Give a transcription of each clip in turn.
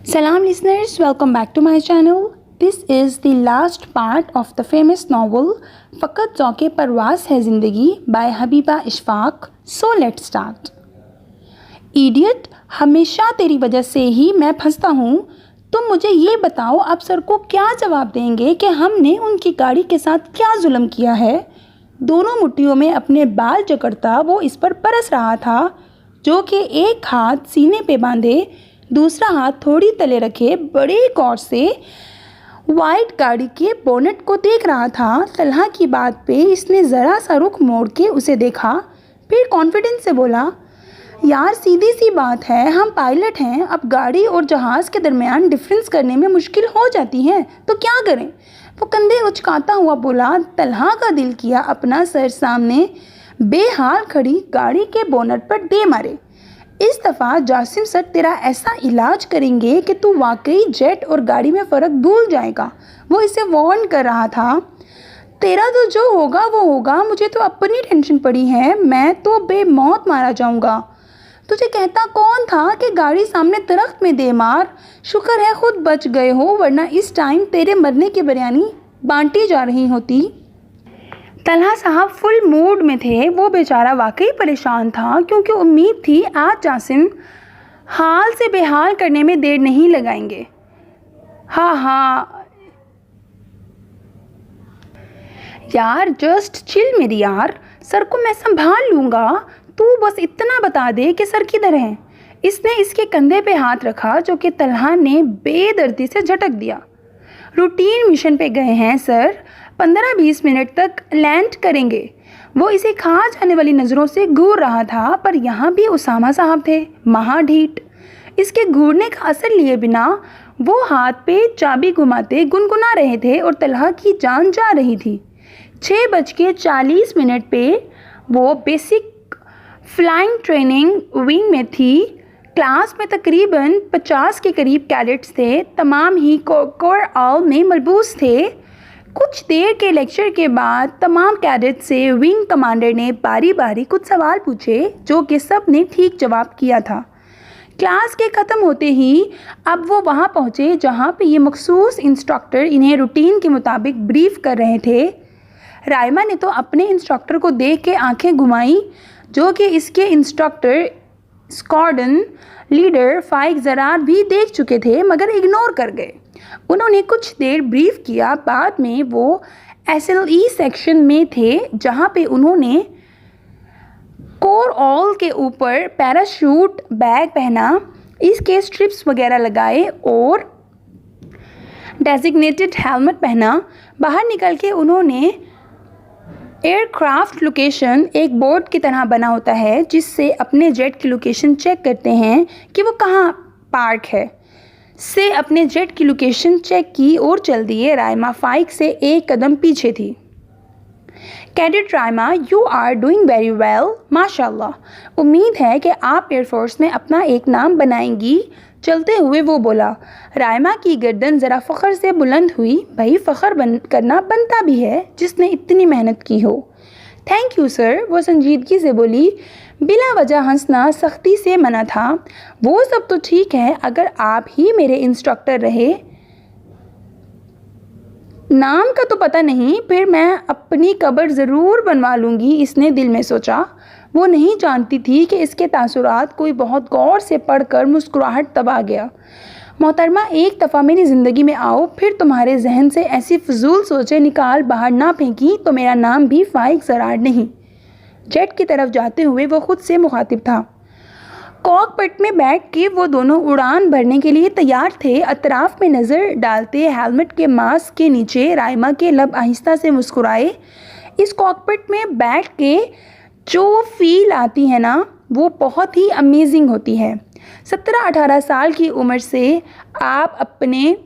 Salam listeners, welcome back to my channel. This is the last part of the famous novel फ़कत ज़ौक़े परवाज़ है ज़िंदगी by Habiba Ishfaq. So let's start. Idiot, हमेशा तेरी वजह से ही मैं फंसता हूँ. तुम मुझे ये बताओ, आप सर को क्या जवाब देंगे कि हमने उनकी गाड़ी के साथ क्या जुल्म किया है. दोनों मुट्ठियों में अपने बाल जकड़ता वो इस पर बरस रहा था, जो कि एक हाथ सीने पे बांधे, दूसरा हाथ थोड़ी तले रखे बड़े गौर से वाइट गाड़ी के बोनेट को देख रहा था. तलहा की बात पे इसने ज़रा सा रुख मोड़ के उसे देखा, फिर कॉन्फिडेंस से बोला, यार सीधी सी बात है, हम पायलट हैं. अब गाड़ी और जहाज़ के दरमियान डिफरेंस करने में मुश्किल हो जाती है, तो क्या करें. वो कंधे उचकाता हुआ बोला. तलहा का दिल किया अपना सर सामने बेहाल खड़ी गाड़ी के बोनट पर दे मारे. इस दफ़ा जासिम सर तेरा ऐसा इलाज करेंगे कि तू वाकई जेट और गाड़ी में फ़र्क भूल जाएगा. वो इसे वार्न कर रहा था. तेरा तो जो होगा वो होगा, मुझे तो अपनी टेंशन पड़ी है, मैं तो बेमौत मारा जाऊंगा. तुझे कहता कौन था कि गाड़ी सामने दरख्त में दे मार. शुक्र है खुद बच गए हो, वरना इस टाइम तेरे मरने की बिरयानी बांटी जा रही होती. तलहा साहब फुल मूड में थे. वो बेचारा वाकई परेशान था, क्योंकि उम्मीद थी आज जासिम हाल से बेहाल करने में देर नहीं लगाएंगे. हाँ यार, जस्ट चिल मेरी यार, सर को मैं संभाल लूँगा. तू बस इतना बता दे कि सर किधर हैं. इसने इसके कंधे पे हाथ रखा, जो कि तलहा ने बेदर्दी से झटक दिया. रूटीन मिशन पे गए हैं सर, 15-20 मिनट तक लैंड करेंगे. वो इसे खा जाने वाली नज़रों से घूर रहा था, पर यहाँ भी उसामा साहब थे, महाढीठ. इसके घूरने का असर लिए बिना वो हाथ पे चाबी घुमाते गुनगुना रहे थे और तलहा की जान जा रही थी. 6:40 पे वो बेसिक फ्लाइंग ट्रेनिंग विंग में थी. क्लास में तकरीबन 50 के करीब कैडेट्स थे. तमाम ही कोरऑल में मलबूस थे. कुछ देर के लेक्चर के बाद तमाम कैडेट्स से विंग कमांडर ने बारी बारी कुछ सवाल पूछे, जो कि सब ने ठीक जवाब किया था. क्लास के ख़त्म होते ही अब वो वहाँ पहुँचे जहाँ पे ये मखसूस इंस्ट्रक्टर इन्हें रूटीन के मुताबिक ब्रीफ कर रहे थे. राइमा ने तो अपने इंस्ट्रक्टर को देख के आंखें घुमाई, जो कि इसके इंस्ट्रक्टर स्क्वाड्रन लीडर फाइक ज़रार भी देख चुके थे, मगर इग्नोर कर गए. उन्होंने कुछ देर ब्रीफ किया. बाद में वो SLE सेक्शन में थे, जहाँ पे उन्होंने कोर ऑल के ऊपर पैराशूट बैग पहना, इसके स्ट्रिप्स वगैरह लगाए और डेजिग्नेटेड हेलमेट पहना. बाहर निकल के उन्होंने एयरक्राफ्ट लोकेशन एक बोर्ड की तरह बना होता है, जिससे अपने जेट की लोकेशन चेक करते हैं कि वो कहाँ पार्क है, से अपने जेट की लोकेशन चेक की और चल दिए. राइमा फाइक से एक कदम पीछे थी. Cadet Raima, you are doing very well, माशाल्लाह. उम्मीद है कि आप एयरफोर्स में अपना एक नाम बनाएंगी. चलते हुए वो बोला. राइमा की गर्दन ज़रा फ़ख्र से बुलंद हुई. भाई फ़ख्र करना बनता भी है, जिसने इतनी मेहनत की हो. थैंक यू सर, वो संजीदगी से बोली. बिला वजह हंसना सख्ती से मना था. वो सब तो ठीक है, अगर आप ही मेरे इंस्ट्रक्टर रहे. नाम का तो पता नहीं, फिर मैं अपनी कब्र ज़रूर बनवा लूँगी, इसने दिल में सोचा. वो नहीं जानती थी कि इसके तासुरात कोई बहुत गौर से पढ़कर मुस्कुराहट दबा गया. मोहतरमा, एक दफ़ा मेरी ज़िंदगी में आओ, फिर तुम्हारे जहन से ऐसी फजूल सोचें निकाल बाहर ना फेंकी तो मेरा नाम भी फाइक ज़रार नहीं. जेट की तरफ जाते हुए वो खुद से मुखातिब था. कॉकपिट में बैठ के वो दोनों उड़ान भरने के लिए तैयार थे. अतराफ में नज़र डालते हेलमेट के मास्क के नीचे राइमा के लब आहिस्ता से मुस्कुराए. इस कॉकपिट में बैठ के जो फील आती है ना, वो बहुत ही अमेजिंग होती है. 17-18 साल की उम्र से आप अपने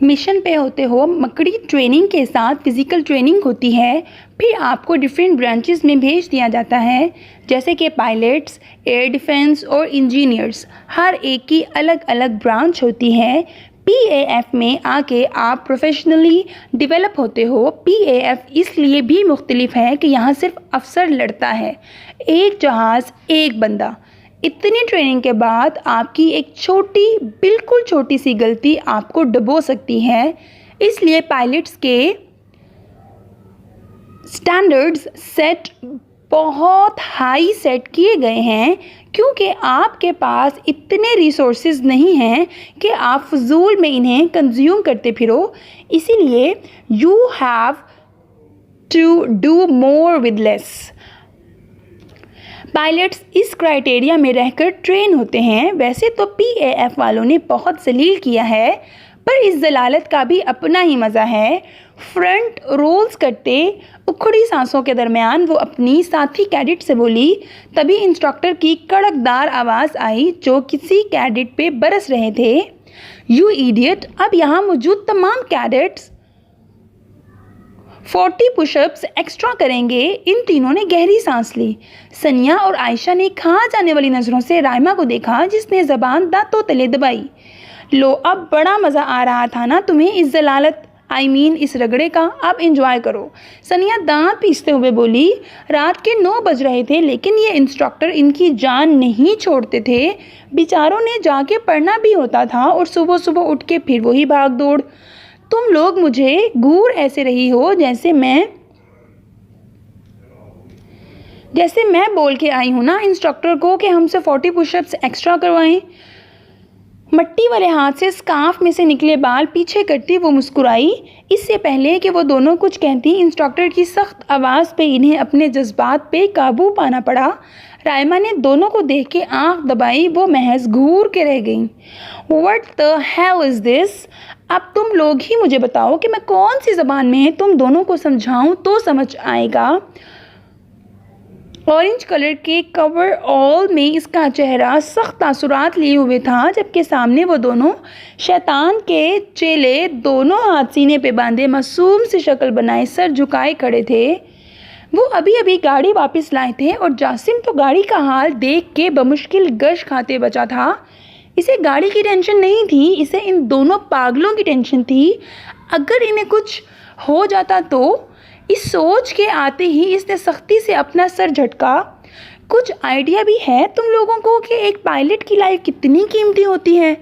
मिशन पे होते हो. मकड़ी ट्रेनिंग के साथ फ़िज़िकल ट्रेनिंग होती है. फिर आपको डिफरेंट ब्रांचेस में भेज दिया जाता है, जैसे कि पायलट्स, एयर डिफेंस और इंजीनियर्स. हर एक की अलग अलग ब्रांच होती है. PAF में आके आप प्रोफेशनली डेवलप होते हो. PAF इसलिए भी मुख्तलिफ है कि यहाँ सिर्फ अफसर लड़ता है. एक जहाज़ एक बंदा. इतनी ट्रेनिंग के बाद आपकी एक छोटी, बिल्कुल छोटी सी गलती आपको डुबो सकती है। इसलिए पायलट्स के स्टैंडर्ड्स सेट बहुत हाई सेट किए गए हैं, क्योंकि आपके पास इतने रिसोर्सेज नहीं हैं कि आप फजूल में इन्हें कंज्यूम करते फिरो। इसीलिए you have to do more with less. Pilots इस क्राइटेरिया में रहकर ट्रेन होते हैं। वैसे तो PAF वालों ने बहुत जलील किया है, पर इस जलालत का भी अपना ही मज़ा है। फ्रंट रोल्स करते उखड़ी सांसों के दरमियान वो अपनी साथी कैडेट से बोली। तभी इंस्ट्रक्टर की कड़कदार आवाज़ आई जो किसी कैडेट पे बरस रहे थे। You idiot! अब यहाँ मौजूद तमाम कैडेट्स 40 पुशअप्स एक्स्ट्रा करेंगे। इन तीनों ने गहरी सांस ली। सनिया और आयशा ने खा जाने वाली नज़रों से राइमा को देखा, जिसने ज़बान दांतों तले दबाई। लो, अब बड़ा मज़ा आ रहा था ना तुम्हें इस जलालत इस रगड़े का? अब एंजॉय करो। सनिया दांत पीसते हुए बोली। रात के 9 बज रहे थे, लेकिन ये इंस्ट्रक्टर इनकी जान नहीं छोड़ते थे। बेचारों ने जाके पढ़ना भी होता था और सुबह सुबह उठ के फिर वही भाग दौड़। तुम लोग मुझे घूर ऐसे रही हो जैसे मैं बोल के आई हूँ ना इंस्ट्रक्टर को कि हमसे 40 पुशअप्स एक्स्ट्रा करवाएं। मट्टी वाले हाथ से स्कार्फ में से निकले बाल पीछे करती वो मुस्कुराई। इससे पहले कि वो दोनों कुछ कहती, इंस्ट्रक्टर की सख्त आवाज़ पे इन्हें अपने जज्बात पे काबू पाना पड़ा। राइमा ने दोनों को देख के आंख दबाई। वो महज घूर के रह गई। What the hell is this? अब तुम लोग ही मुझे बताओ कि मैं कौन सी ज़बान में तुम दोनों को समझाऊं तो समझ आएगा। ऑरेंज कलर के कवर ऑल में इसका चेहरा सख्त तासुरात लिए हुए था, जबकि सामने वो दोनों शैतान के चेले दोनों हाथ सीने पे बांधे मासूम सी शक्ल बनाए सर झुकाए खड़े थे। वो अभी अभी गाड़ी वापस लाए थे और जासिम तो गाड़ी का हाल देख के बमुश्किल गश खाते बचा था। इसे गाड़ी की टेंशन नहीं थी, इसे इन दोनों पागलों की टेंशन थी। अगर इन्हें कुछ हो जाता तो। इस सोच के आते ही इसने सख्ती से अपना सर झटका। कुछ आइडिया भी है तुम लोगों को कि एक पायलट की लाइफ कितनी कीमती होती है?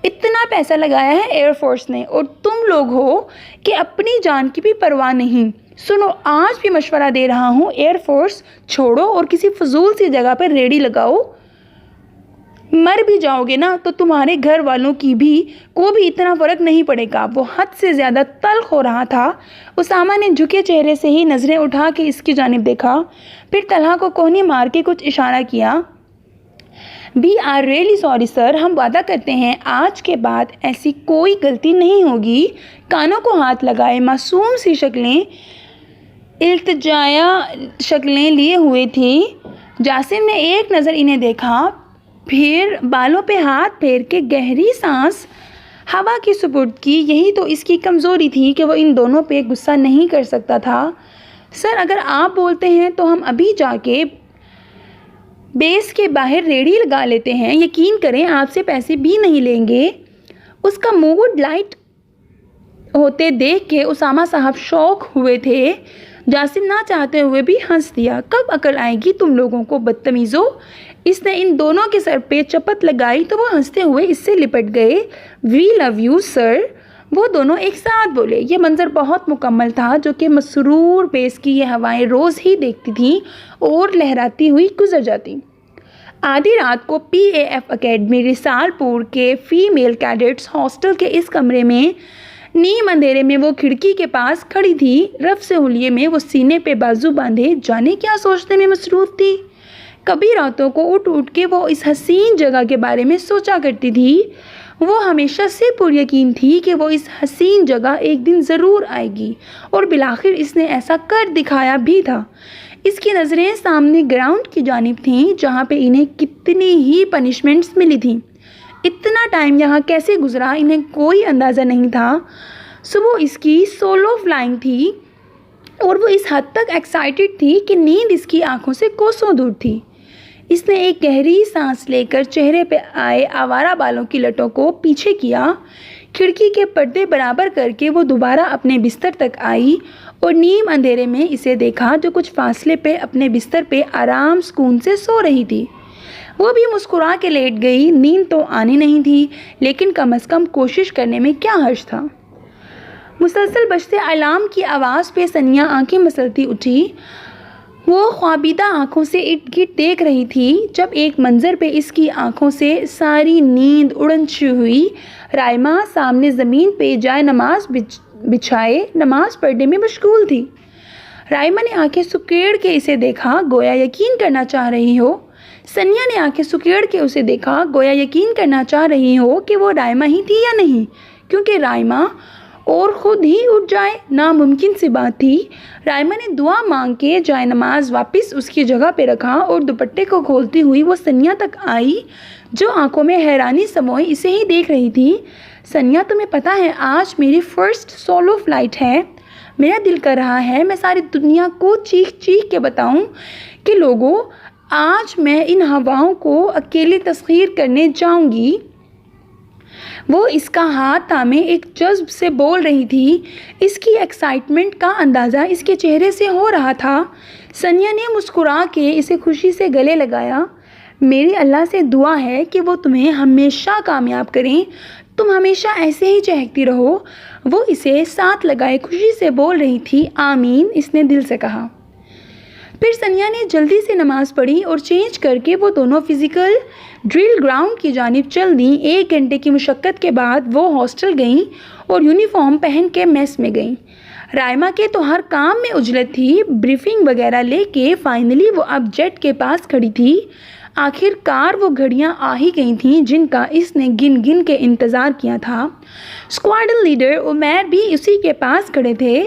इतना पैसा लगाया है एयरफोर्स ने और तुम लोग हो कि अपनी जान की भी परवाह नहीं। सुनो, आज भी मशवरा दे रहा हूँ, एयरफोर्स छोड़ो और किसी फजूल सी जगह पर रेडी लगाओ। मर भी जाओगे ना तो तुम्हारे घर वालों को भी इतना फ़र्क नहीं पड़ेगा। वो हद से ज़्यादा तल्ख हो रहा था। उसामा ने झुके चेहरे से ही नज़रें उठा के इसकी जानिब देखा, फिर तलहा को कोहनी मार के कुछ इशारा किया। We are really sorry sir, हम वादा करते हैं आज के बाद ऐसी कोई गलती नहीं होगी। कानों को हाथ लगाए मासूम सी शक्लें, इल्तिजाया शक्लें लिए हुए थी। जासिम ने एक नज़र इन्हें देखा, फिर बालों पे हाथ फेर के गहरी सांस हवा की सुपुर्द की। यही तो इसकी कमज़ोरी थी कि वो इन दोनों पे गुस्सा नहीं कर सकता था। सर, अगर आप बोलते हैं तो हम अभी जाके बेस के बाहर रेडी लगा लेते हैं। यकीन करें, आपसे पैसे भी नहीं लेंगे। उसका मूड लाइट होते देख के उसामा साहब शौक हुए थे। जासिम ना चाहते हुए भी हंस दिया। कब अकल आएगी तुम लोगों को बदतमीज़ों? इसने इन दोनों के सर पे चपत लगाई तो वो हंसते हुए इससे लिपट गए। वी लव यू सर, वो दोनों एक साथ बोले। ये मंजर बहुत मुकम्मल था, जो कि मसरूर बेस की ये हवाएं रोज़ ही देखती थीं और लहराती हुई गुजर जाती। आधी रात को PAF अकेडमी रिसालपुर के फीमेल कैडेट्स हॉस्टल के इस कमरे में नीम अंधेरे में वो खिड़की के पास खड़ी थी। रफ से हुलिये में वो सीने पे बाजू बांधे जाने क्या सोचने में मसरूफ़ थी। कभी रातों को उठ उठ के वो इस हसीन जगह के बारे में सोचा करती थी। वो हमेशा से पुरयकीन थी कि वो इस हसीन जगह एक दिन ज़रूर आएगी और बिलाखिर इसने ऐसा कर दिखाया भी था। इसकी नज़रें सामने ग्राउंड की जानिब थीं, जहाँ पे इन्हें कितनी ही पनिशमेंट्स मिली थी। इतना टाइम यहाँ कैसे गुजरा इन्हें कोई अंदाज़ा नहीं था। सुबह इसकी सोलो फ्लाइंग थी और वो इस हद तक एक्साइटेड थी कि नींद इसकी आंखों से कोसों दूर थी। इसने एक गहरी सांस लेकर चेहरे पे आए आवारा बालों की लटों को पीछे किया। खिड़की के पर्दे बराबर करके वो दोबारा अपने बिस्तर तक आई और नीम अंधेरे में इसे देखा, जो कुछ फासले पे अपने बिस्तर पे आराम सुकून से सो रही थी। वो भी मुस्कुरा के लेट गई। नींद तो आनी नहीं थी, लेकिन कम से कम कोशिश करने में क्या हर्ज था। मुसलसल बजते अलार्म की आवाज़ पे सनिया आंखें मसलती उठी। वो ख्वाबीदा आंखों से इर्द गिर्द देख रही थी, जब एक मंज़र पे इसकी आंखों से सारी नींद उड़न शुरू हुई। राइमा सामने ज़मीन पे जाए नमाज बिछाए नमाज पढ़ने में मशगूल थी। राइमा ने आंखें सुकेड़ के इसे देखा, गोया यकीन करना चाह रही हो। सनिया ने आंखें सुकेड़ के उसे देखा, गोया यकीन करना चाह रही हो कि वो राइमा ही थी या नहीं, क्योंकि राइमा और ख़ुद ही उठ जाए नामुमकिन सी बात थी। राइमा ने दुआ मांग के जाए नमाज वापस उसकी जगह पे रखा और दुपट्टे को खोलती हुई वो सनिया तक आई, जो आंखों में हैरानी समोए इसे ही देख रही थी। सनिया, तुम्हें पता है आज मेरी फ़र्स्ट सोलो फ़्लाइट है। मेरा दिल कर रहा है मैं सारी दुनिया को चीख चीख के बताऊं कि लोगों, आज मैं इन हवाओं को अकेले तस्खीर करने जाऊंगी। वो इसका हाथ थामे एक जज्ब से बोल रही थी। इसकी एक्साइटमेंट का अंदाज़ा इसके चेहरे से हो रहा था। सनिया ने मुस्कुरा के इसे खुशी से गले लगाया। मेरी अल्लाह से दुआ है कि वो तुम्हें हमेशा कामयाब करें, तुम हमेशा ऐसे ही चहकती रहो। वो इसे साथ लगाए खुशी से बोल रही थी। आमीन, इसने दिल से कहा। फिर सनिया ने जल्दी से नमाज़ पढ़ी और चेंज करके वो दोनों फिज़िकल ड्रिल ग्राउंड की जानिब चल दी। 1 घंटे की मुशक्क़त के बाद वो हॉस्टल गईं और यूनिफॉर्म पहन के मेस में गईं। राइमा के तो हर काम में उजलत थी। ब्रीफिंग वगैरह लेके फाइनली वो अब जेट के पास खड़ी थी। आखिरकार वो घड़ियां आ ही गई थीं जिनका इसने गिन गिन के इंतज़ार किया था। स्क्वाड्रन लीडर उमैर भी उसी के पास खड़े थे।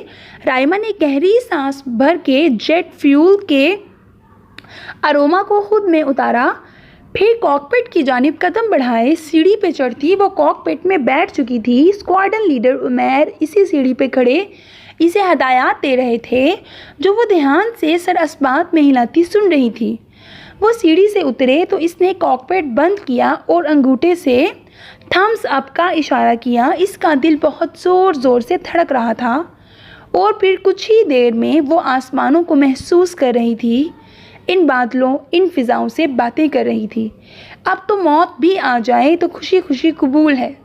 राइमा ने गहरी सांस भर के जेट फ्यूल के अरोमा को खुद में उतारा, फिर कॉकपिट की जानिब कदम बढ़ाए। सीढ़ी पे चढ़ती वो कॉकपिट में बैठ चुकी थी। स्क्वाड्रन लीडर उमैर इसी सीढ़ी पे खड़े इसे हदायत दे रहे थे, जो वो ध्यान से सर असबात में हिलाती सुन रही थी। वो सीढ़ी से उतरे तो इसने कॉकपिट बंद किया और अंगूठे से थम्स अप का इशारा किया। इसका दिल बहुत ज़ोर ज़ोर से धड़क रहा था और फिर कुछ ही देर में वो आसमानों को महसूस कर रही थी, इन बादलों, इन फ़िज़ाओं से बातें कर रही थी। अब तो मौत भी आ जाए तो खुशी खुशी कबूल है।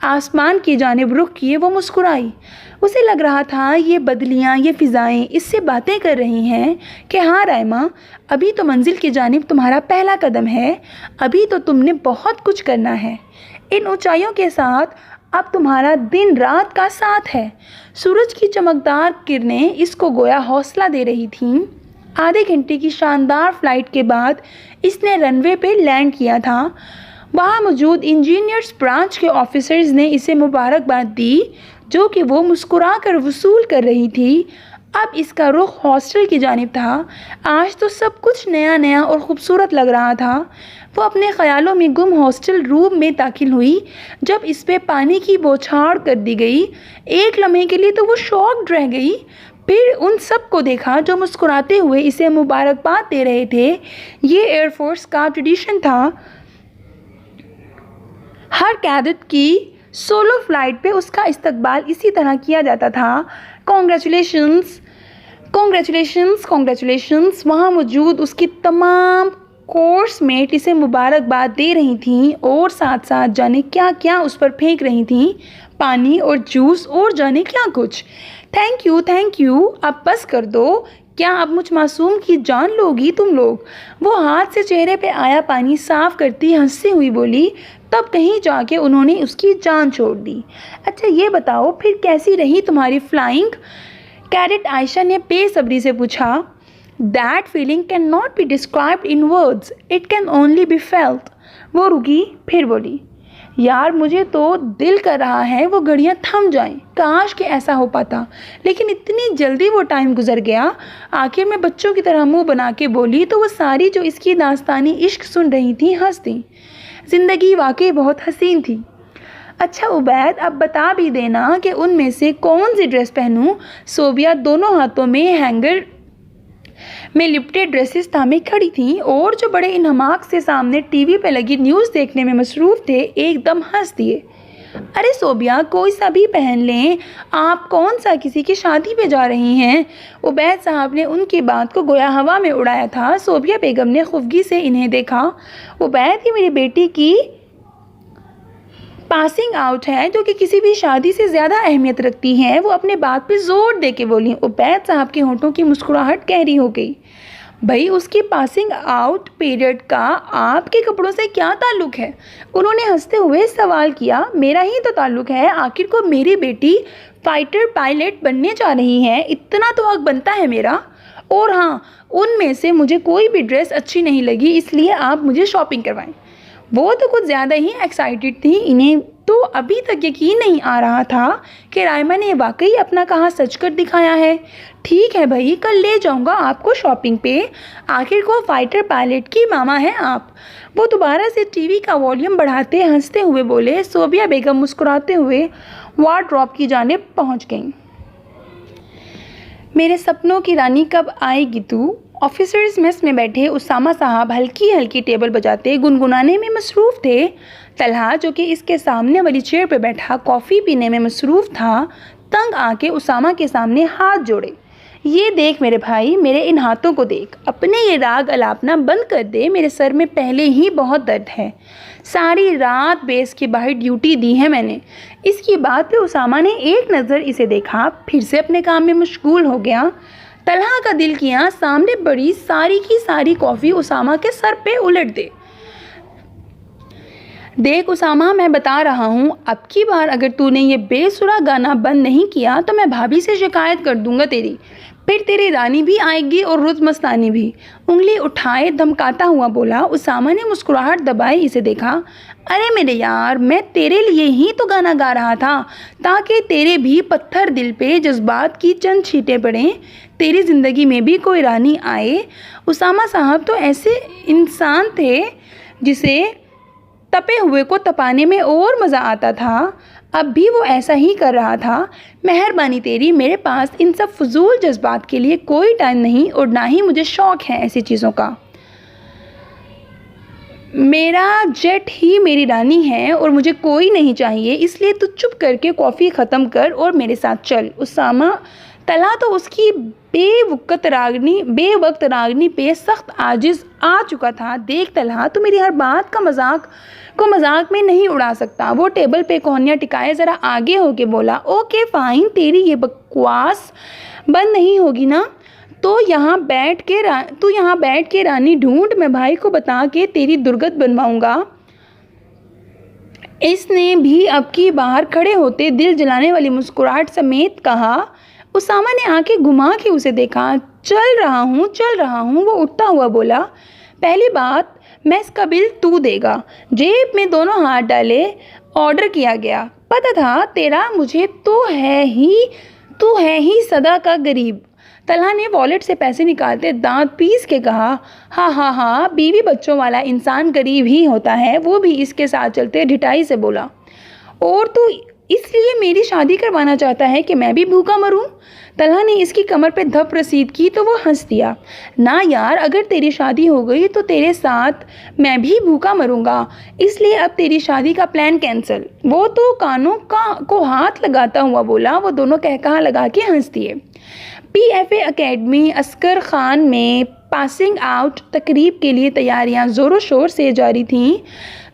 आसमान की जानिब रुख किए वो मुस्कुराई। उसे लग रहा था ये बदलियाँ, ये फ़िज़ाएँ इससे बातें कर रही हैं कि हाँ राइमा, अभी तो मंजिल की जानिब तुम्हारा पहला कदम है, अभी तो तुमने बहुत कुछ करना है। इन ऊंचाइयों के साथ अब तुम्हारा दिन रात का साथ है। सूरज की चमकदार किरणें इसको गोया हौसला दे रही थीं। आधे घंटे की शानदार फ्लाइट के बाद इसने रनवे पे लैंड किया था। वहाँ मौजूद इंजीनियर्स ब्रांच के ऑफिसर्स ने इसे मुबारकबाद दी, जो कि वो मुस्कुरा कर वसूल कर रही थी। अब इसका रुख हॉस्टल की जानिब था। आज तो सब कुछ नया नया और ख़ूबसूरत लग रहा था। वो अपने ख़यालों में गुम हॉस्टल रूम में दाखिल हुई जब इस पे पानी की बौछार कर दी गई। एक लम्हे के लिए तो वो शॉक्ड रह गई। फिर उन सब को देखा जो मुस्कुराते हुए इसे मुबारकबाद दे रहे थे। ये एयरफोर्स का ट्रेडिशन था। हर कैडेट की सोलो फ्लाइट पे उसका इस्तकबाल इसी तरह किया जाता था। Congratulations, congratulations, congratulations. वहाँ मौजूद उसकी तमाम कोर्स मेट इसे मुबारकबाद दे रही थीं और साथ साथ जाने क्या क्या उस पर फेंक रही थीं, पानी और जूस और जाने क्या कुछ। थैंक यू, थैंक यू, अब बस कर दो। क्या अब मुझ मासूम की जान लोगी तुम लोग? वो हाथ से चेहरे पे आया पानी साफ़ करती हंसती हुई बोली। तब कहीं जाके उन्होंने उसकी जान छोड़ दी। अच्छा ये बताओ फिर कैसी रही तुम्हारी फ्लाइंग? कैडेट आयशा ने बेसब्री से पूछा। That feeling can not be described in words, it can only be felt. वो रुकी, फिर बोली, यार मुझे तो दिल कर रहा है वो घड़ियाँ थम जाएं, काश कि ऐसा हो पाता, लेकिन इतनी जल्दी वो टाइम गुजर गया। आखिर में बच्चों की तरह मुंह बना के बोली तो वो सारी जो इसकी दास्तानी इश्क सुन रही थी हंस दी। ज़िंदगी वाकई बहुत हसीन थी। अच्छा उबैद, अब बता भी देना कि उनमें से कौन सी ड्रेस पहनूं? सोबिया दोनों हाथों में हैंगर में लिपटे ड्रेसेस थामे खड़ी थी और जो बड़े इन्हमाक से सामने टीवी पे लगी न्यूज़ देखने में मसरूफ़ थे एकदम हंस दिए। अरे सोबिया, कोई सा भी पहन लें, आप कौन सा किसी की शादी पे जा रही हैं? उबैद साहब ने उनकी बात को गोया हवा में उड़ाया था। सोबिया बेगम ने खुफगी से इन्हें देखा। उबैद, ये मेरी बेटी की पासिंग आउट है जो कि किसी भी शादी से ज़्यादा अहमियत रखती है। वो अपने बात पे जोर दे के बोली। उबैद साहब के होंठों की मुस्कुराहट गहरी हो गई। भाई, उसकी पासिंग आउट पीरियड का आपके कपड़ों से क्या ताल्लुक़ है? उन्होंने हंसते हुए सवाल किया। मेरा ही तो ताल्लुक़ है, आखिर को मेरी बेटी फाइटर पायलट बनने जा रही है, इतना तो हक बनता है मेरा। और हाँ, उनमें से मुझे कोई भी ड्रेस अच्छी नहीं लगी, इसलिए आप मुझे शॉपिंग करवाएं। वो तो कुछ ज़्यादा ही एक्साइटेड थी। इन्हें तो अभी तक यकीन नहीं आ रहा था कि रायमा ने वाकई अपना कहा सच कर दिखाया है। ठीक है भाई, कल ले जाऊंगा आपको शॉपिंग पे, आखिर को फाइटर पायलट की मामा हैं आप। वो दोबारा से टीवी का वॉल्यूम बढ़ाते हंसते हुए बोले। सोबिया बेगम मुस्कुराते हुए वार्डरोब की जानिब पहुंच गईं। मेरे सपनों की रानी कब आएगी तू? ऑफिसर्स मेस में बैठे उसामा साहब हल्की हल्की टेबल बजाते गुनगुनाने में मसरूफ़ थे। तलहा, जो कि इसके सामने वाली चेयर पर बैठा कॉफ़ी पीने में मसरूफ़ था, तंग आके उसामा के सामने हाथ जोड़े। ये देख मेरे भाई, मेरे इन हाथों को देख, अपने ये राग अलापना बंद कर दे, मेरे सर में पहले ही बहुत दर्द है। सारी रात बेस के बाहर ड्यूटी दी है मैंने। इसकी बात पे उसामा ने एक नज़र इसे देखा, फिर से अपने काम में मशगूल हो गया। तलहा का दिल किया सामने बड़ी सारी की सारी कॉफ़ी उसामा के सर पे उलट दे। देख उसामा, मैं बता रहा हूँ, अब की बार अगर तूने ये बेसुरा गाना बंद नहीं किया तो मैं भाभी से शिकायत कर दूंगा तेरी। फिर तेरी रानी भी आएगी और रुत मस्तानी भी। उंगली उठाए धमकाता हुआ बोला। उसामा ने मुस्कुराहट दबाई इसे देखा। अरे मेरे यार, मैं तेरे लिए ही तो गाना गा रहा था, ताकि तेरे भी पत्थर दिल पे जज्बात की चंद छींटें पड़ें, तेरी ज़िंदगी में भी कोई रानी आए। उसामा साहब तो ऐसे इंसान थे जिसे तपे हुए को तपाने में और मज़ा आता था। अब भी वो ऐसा ही कर रहा था। मेहरबानी तेरी, मेरे पास इन सब फजूल जज्बात के लिए कोई टाइम नहीं और ना ही मुझे शौक़ है ऐसी चीज़ों का। मेरा जेट ही मेरी रानी है और मुझे कोई नहीं चाहिए, इसलिए तू चुप करके कॉफ़ी ख़त्म कर और मेरे साथ चल। उसामा, तला तो उसकी बेवक्त रागनी पे सख्त आजिज़ आ चुका था। देख तलहा, तो मेरी हर बात का मजाक में नहीं उड़ा सकता। वो टेबल पे कोहनियाँ टिकाए ज़रा आगे होके बोला। ओके फ़ाइन, तेरी ये बकवास बंद नहीं होगी ना? तो यहाँ बैठ के रानी ढूंढ, मैं भाई को बता के तेरी दुर्गत बनवाऊँगा। इसने भी अब की बाहर खड़े होते दिल जलाने वाली मुस्कुराहट समेत कहा। उसामा ने आंखें घुमा के उसे देखा। चल रहा हूँ, वो उठता हुआ बोला। पहली बात, मैस का बिल तू देगा। जेब में दोनों हाथ डाले ऑर्डर किया गया। पता था तेरा मुझे, तू है ही सदा का गरीब। तलहा ने वॉलेट से पैसे निकालते दांत पीस के कहा। हाँ, बीवी बच्चों वाला इंसान गरीब ही होता है। वो भी इसके साथ चलते ढिठाई से बोला। और तू इसलिए मेरी शादी करवाना चाहता है कि मैं भी भूखा मरूं? तलहा ने इसकी कमर पे धप रसीद की तो वो हंस दिया। ना यार, अगर तेरी शादी हो गई तो तेरे साथ मैं भी भूखा मरूंगा, इसलिए अब तेरी शादी का प्लान कैंसिल। वो तो कानों को हाथ लगाता हुआ बोला। वो दोनों कहकहा लगा के हंस दिए। PFA अकेडमी अस्कर खान में पासिंग आउट तकरीब के लिए तैयारियां ज़ोरों शोर से जारी थीं।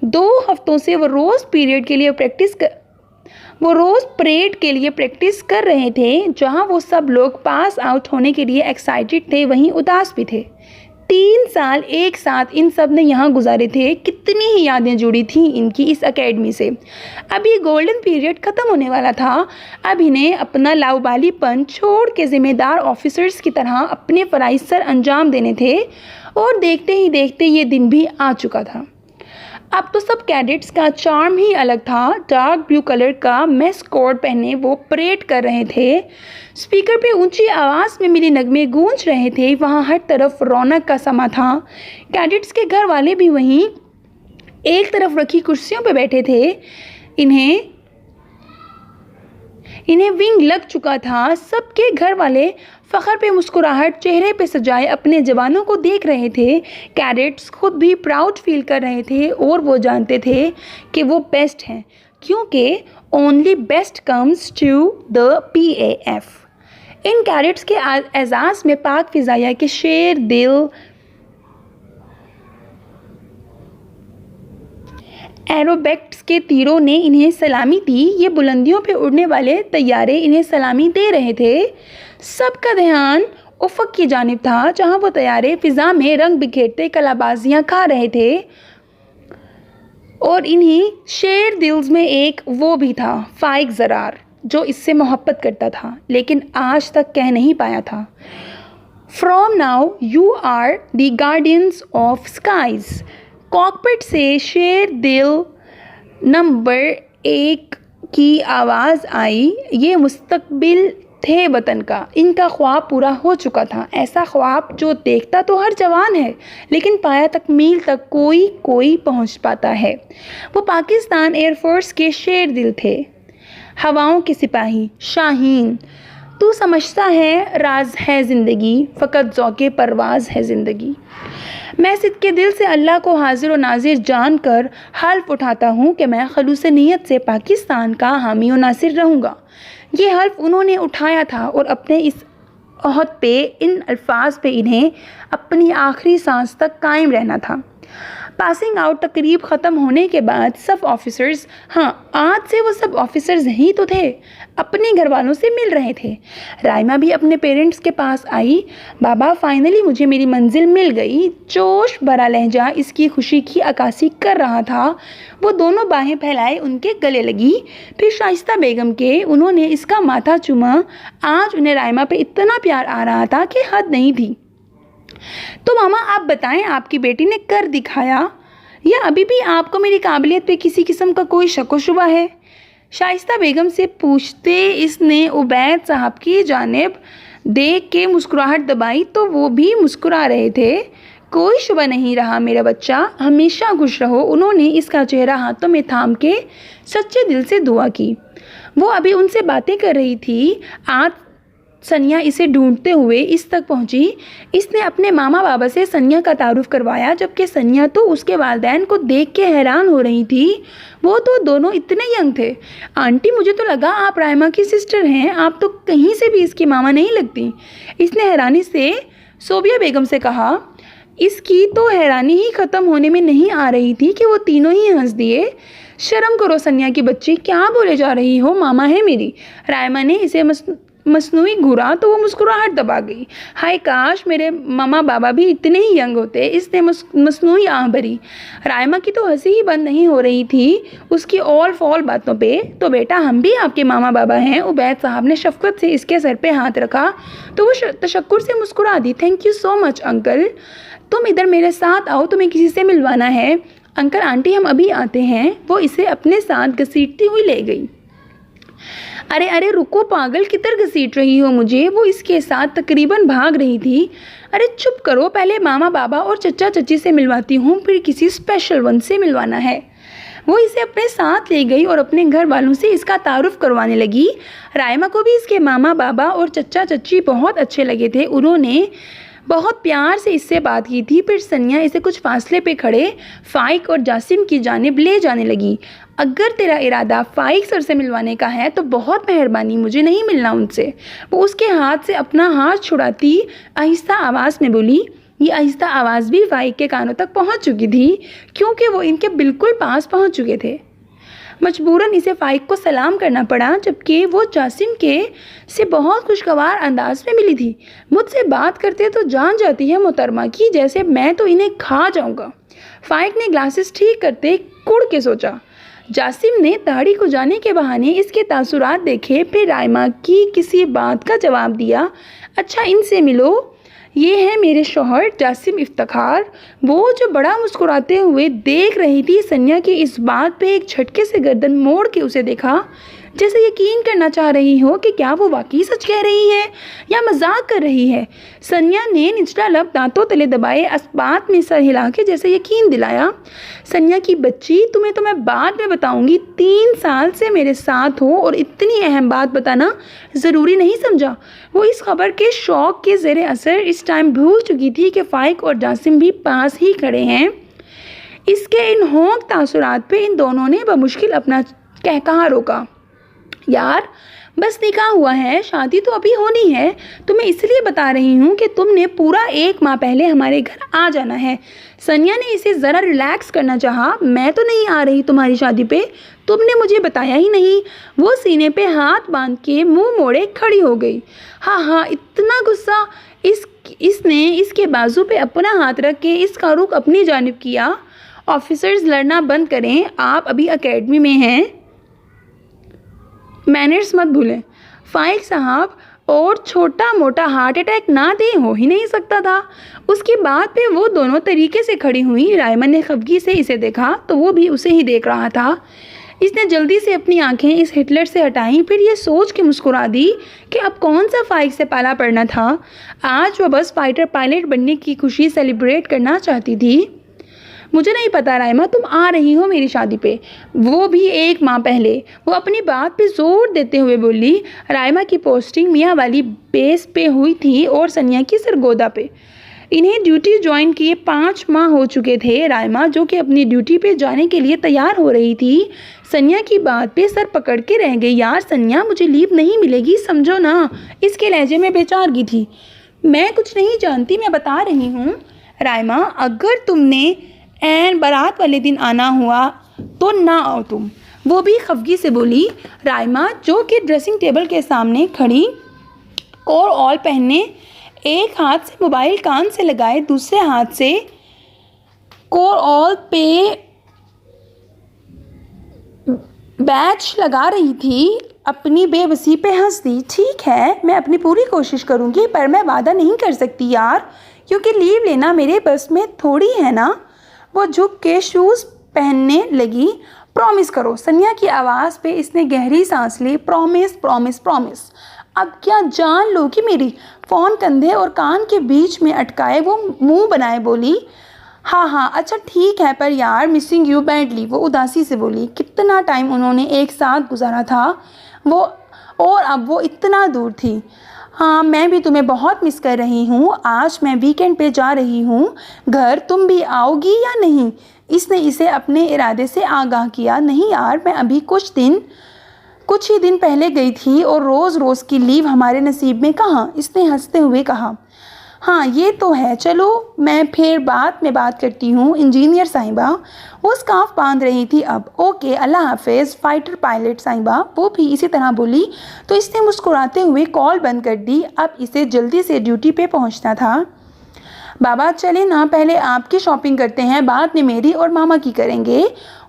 2 हफ्तों से वो रोज़ परेड के लिए प्रैक्टिस कर रहे थे। जहां वो सब लोग पास आउट होने के लिए एक्साइटेड थे, वहीं उदास भी थे। 3 साल एक साथ इन सब ने यहाँ गुजारे थे। कितनी ही यादें जुड़ी थीं इनकी इस एकेडमी से। अब ये गोल्डन पीरियड ख़त्म होने वाला था। अब इन्हें अपना लाउबालीपन छोड़ के ज़िम्मेदार ऑफिसर्स की तरह अपने फ़राइज़ सर अंजाम देने थे। और देखते ही देखते ये दिन भी आ चुका था। अब तो सब कैडेट्स का चार्म ही अलग था। डार्क ब्लू कलर का मेस कोट पहने वो परेड कर रहे थे। स्पीकर पे ऊंची आवाज़ में मिली नगमे गूंज रहे थे। वहाँ हर तरफ रौनक का समा था। कैडेट्स के घर वाले भी वहीं एक तरफ रखी कुर्सियों पे बैठे थे। इन्हें विंग लग चुका था। सबके घर वाले फ़ख्र पे मुस्कुराहट चेहरे पे सजाए अपने जवानों को देख रहे थे। कैडेट्स खुद भी प्राउड फील कर रहे थे और वो जानते थे कि वो बेस्ट हैं। क्योंकि only best comes to the PAF। इन कैडेट्स के एजाज़ में पाक फ़िज़ाइया के शेर दिल एरोबैक्ट्स के तीरों ने इन्हें सलामी दी। ये बुलंदियों पे उड़ने वाले तैयारे इन्हें सलामी दे रहे थे। सबका ध्यान उफ़क़ की जानिब था, जहां वो तैयारे फ़िज़ा में रंग बिखेरते कलाबाजियाँ खा रहे थे। और इन्हीं शेर दिल्स में एक वो भी था, फ़ाइक ज़रार, जो इससे मोहब्बत करता था लेकिन आज तक कह नहीं पाया था। From now you are the guardians of skies. Cockpit से शेर दिल नंबर 1 की आवाज़ आई। ये मुस्तकबिल थे वतन का, इनका ख्वाब पूरा हो चुका था। ऐसा ख्वाब जो देखता तो हर जवान है लेकिन पाया तकमील तक कोई पहुंच पाता है। वो पाकिस्तान एयरफोर्स के शेर दिल थे, हवाओं के सिपाही शाहीन। तू समझता है राज है ज़िंदगी, फ़कत ज़ौक़े परवाज़ है ज़िंदगी। मैं सिद्के दिल से अल्लाह को हाजिर व नाजिर जान कर हल्फ उठाता हूँ कि मैं खलूस नीयत से पाकिस्तान का हामी व नासिर रहूँगा। ये हल्फ उन्होंने उठाया था और अपने इस अहद पे, इन अल्फाज पे इन्हें अपनी आखिरी सांस तक कायम रहना था। पासिंग आउट तकरीब ख़त्म होने के बाद सब ऑफिसर्स, हाँ आज से वो सब ऑफिसर्स ही तो थे, अपने घर वालों से मिल रहे थे। राइमा भी अपने पेरेंट्स के पास आई। बाबा फाइनली मुझे मेरी मंजिल मिल गई। जोश भरा लहजा इसकी खुशी की अक्कासी कर रहा था। वो दोनों बाहें फैलाए उनके गले लगी। फिर शाइस्ता बेगम के उन्होंने इसका माथा चूमा। आज उन्हें राइमा पे इतना प्यार आ रहा था कि हद नहीं थी। तो मामा आप बताएं, आपकी बेटी ने कर दिखाया या अभी भी आपको मेरी काबिलियत पे किसी किस्म का कोई शक व शुबा है? शाइस्ता बेगम से पूछते इसने उबैद साहब की जानिब देख के मुस्कुराहट दबाई तो वो भी मुस्कुरा रहे थे। कोई शुबा नहीं रहा मेरा बच्चा, हमेशा खुश रहो। उन्होंने इसका चेहरा हाथों में थाम के सच्चे दिल से दुआ की। वो अभी उनसे बातें कर रही थी, आज सनिया इसे ढूंढते हुए इस तक पहुंची। इसने अपने मामा बाबा से सनिया का तारुफ करवाया, जबकि सनिया तो उसके वालिदैन को देख के हैरान हो रही थी। वो तो दोनों इतने यंग थे। आंटी मुझे तो लगा आप राइमा की सिस्टर हैं, आप तो कहीं से भी इसकी मामा नहीं लगती। इसने हैरानी से सोबिया बेगम से कहा। इसकी तो हैरानी ही ख़त्म होने में नहीं आ रही थी कि वो तीनों ही हंस दिए। शर्म करो सनिया की बच्ची, क्या बोले जा रही हो, मामा है मेरी। राइमा ने इसे मसनूई घूरा तो वो मुस्कुराहट दबा गई। हाय काश मेरे मामा बाबा भी इतने ही यंग होते। इसने मसनूई आह भरी। राइमा की तो हंसी ही बंद नहीं हो रही थी उसकी ऑल फॉल बातों पे। तो बेटा हम भी आपके मामा बाबा हैं। उबैद साहब ने शफकत से इसके सर पे हाथ रखा तो वो तशक्कुर से मुस्कुरा दी। Thank you so much uncle, तुम इधर मेरे साथ आओ, तुम्हें किसी से मिलवाना है। अंकल आंटी हम अभी आते हैं। वो इसे अपने साथ घसीटती हुई ले गई। अरे अरे रुको पागल, किधर घसीट रही हो मुझे? वो इसके साथ तकरीबन भाग रही थी। अरे चुप करो, पहले मामा बाबा और चचा चची से मिलवाती हूँ, फिर किसी स्पेशल वन से मिलवाना है। वो इसे अपने साथ ले गई और अपने घर वालों से इसका तारुफ करवाने लगी। राइमा को भी इसके मामा बाबा और चचा चची बहुत अच्छे लगे थे। उन्होंने बहुत प्यार से इससे बात की थी। फिर सनिया इसे कुछ फासले पे खड़े फ़ाइक और जासिम की जानिब ले जाने लगी। अगर तेरा इरादा फ़ाइक सर से मिलवाने का है तो बहुत मेहरबानी, मुझे नहीं मिलना उनसे। वो उसके हाथ से अपना हाथ छुड़ाती आहिस्ता आवाज़ में बोली। ये आहिस्ता आवाज़ भी फ़ाइक के कानों तक पहुंच चुकी थी क्योंकि वो इनके बिल्कुल पास पहुंच चुके थे। मजबूरन इसे फ़ाइक को सलाम करना पड़ा, जबकि वो जासिम के से बहुत खुशगवार अंदाज में मिली थी। मुझसे बात करते तो जान जाती है मोहतरमा की, जैसे मैं तो इन्हें खा जाऊंगा। फ़ाइक ने ग्लासेस ठीक करते कुड़ के सोचा। जासिम ने दाढ़ी को जाने के बहाने इसके तासुरात देखे, फिर राइमा की किसी बात का जवाब दिया। अच्छा इनसे मिलो, ये है मेरे शौहर जासिम इफ्तिखार। वो जो बड़ा मुस्कुराते हुए देख रही थी सनिया की इस बात पे एक झटके से गर्दन मोड़ के उसे देखा, जैसे यकीन करना चाह रही हो कि क्या वो वाकई सच कह रही है या मजाक कर रही है। सनिया ने निचला लब दांतों तले दबाए इस बात में सर हिला के जैसे यकीन दिलाया। सनिया की बच्ची, तुम्हें तो मैं बाद में बताऊंगी। 3 साल से मेरे साथ हो और इतनी अहम बात बताना ज़रूरी नहीं समझा। वो इस खबर के शौक़ के ज़ेरे असर इस टाइम भूल चुकी थी कि फ़ाइक और जासिम भी पास ही खड़े हैं। इसके इन होंक तासुरात पे इन दोनों ने बमुश्किल अपना कह कहाँ रोका। यार बस निकाह हुआ है, शादी तो अभी होनी है। तो मैं इसलिए बता रही हूँ कि तुमने पूरा 1 माह पहले हमारे घर आ जाना है। सनिया ने इसे ज़रा रिलैक्स करना चाहा। मैं तो नहीं आ रही तुम्हारी शादी पे, तुमने मुझे बताया ही नहीं। वो सीने पे हाथ बांध के मुंह मोड़े खड़ी हो गई। हाँ, इतना गुस्सा। इसने इसके बाजू पे अपना हाथ रख के इसका रुख अपनी जानिब किया। ऑफिसर्स लड़ना बंद करें, आप अभी एकेडमी में हैं, मैनर्स मत भूलें। फाइल साहब, और छोटा मोटा हार्ट अटैक ना दे हो ही नहीं सकता था। उसकी बात पे वो दोनों तरीके से खड़ी हुई। रायमन ने खफगी से इसे देखा तो वो भी उसे ही देख रहा था। इसने जल्दी से अपनी आंखें इस हिटलर से हटाई, फिर ये सोच के मुस्कुरा दी कि अब कौन सा फाइल से पाला पड़ना था। आज वो बस फाइटर पायलट बनने की खुशी सेलिब्रेट करना चाहती थी। मुझे नहीं पता राइमा, तुम आ रही हो मेरी शादी पे, वो भी 1 माह पहले। वो अपनी बात पे जोर देते हुए बोली। राइमा की पोस्टिंग मियाँ वाली बेस पे हुई थी और सनिया की सरगोदा पे। इन्हें ड्यूटी ज्वाइन किए 5 माह हो चुके थे। राइमा, जो कि अपनी ड्यूटी पे जाने के लिए तैयार हो रही थी, सनिया की बात पे सर पकड़ के रह गई। यार सनिया, मुझे लीव नहीं मिलेगी, समझो ना। इसके लहजे में बेचारगी थी। मैं कुछ नहीं जानती, मैं बता रही हूँ राइमा, अगर तुमने एन बारात वाले दिन आना हुआ तो ना आओ तुम। वो भी खफगी से बोली। राइमा, जो कि ड्रेसिंग टेबल के सामने खड़ी और ऑल पहने, एक हाथ से मोबाइल कान से लगाए, दूसरे हाथ से कोर ऑल पे बैच लगा रही थी, अपनी बेबसी पे हंस दी। ठीक है, मैं अपनी पूरी कोशिश करूँगी, पर मैं वादा नहीं कर सकती यार, क्योंकि लीव लेना मेरे बस में थोड़ी है ना। वो झुक के शूज़ पहनने लगी। प्रॉमिस करो। सनिया की आवाज़ पे इसने गहरी सांस ली। Promise promise promise. अब क्या जान लो कि मेरी। फ़ोन कंधे और कान के बीच में अटकाए वो मुंह बनाए बोली। हाँ, अच्छा ठीक है, पर यार मिसिंग यू बैडली। वो उदासी से बोली। कितना टाइम उन्होंने एक साथ गुजारा था वो, और अब वो इतना दूर थी। हाँ, मैं भी तुम्हें बहुत मिस कर रही हूँ। आज मैं वीकेंड पे जा रही हूँ घर, तुम भी आओगी या नहीं। इसने इसे अपने इरादे से आगाह किया। नहीं यार, मैं अभी कुछ ही दिन पहले गई थी और रोज़ रोज़ की लीव हमारे नसीब में कहाँ। इसने हंसते हुए कहा। हाँ ये तो है, चलो मैं फिर बाद में बात करती हूँ इंजीनियर साहिबा। वो स्कार्फ बांध रही थी अब। ओके, अल्लाह हाफिज़ फाइटर पायलट साहिबा। वो भी इसी तरह बोली तो इसने मुस्कुराते हुए कॉल बंद कर दी। अब इसे जल्दी से ड्यूटी पे पहुँचना था। बाबा चले ना, पहले आपकी शॉपिंग करते हैं, बाद में मेरी और मामा की करेंगे।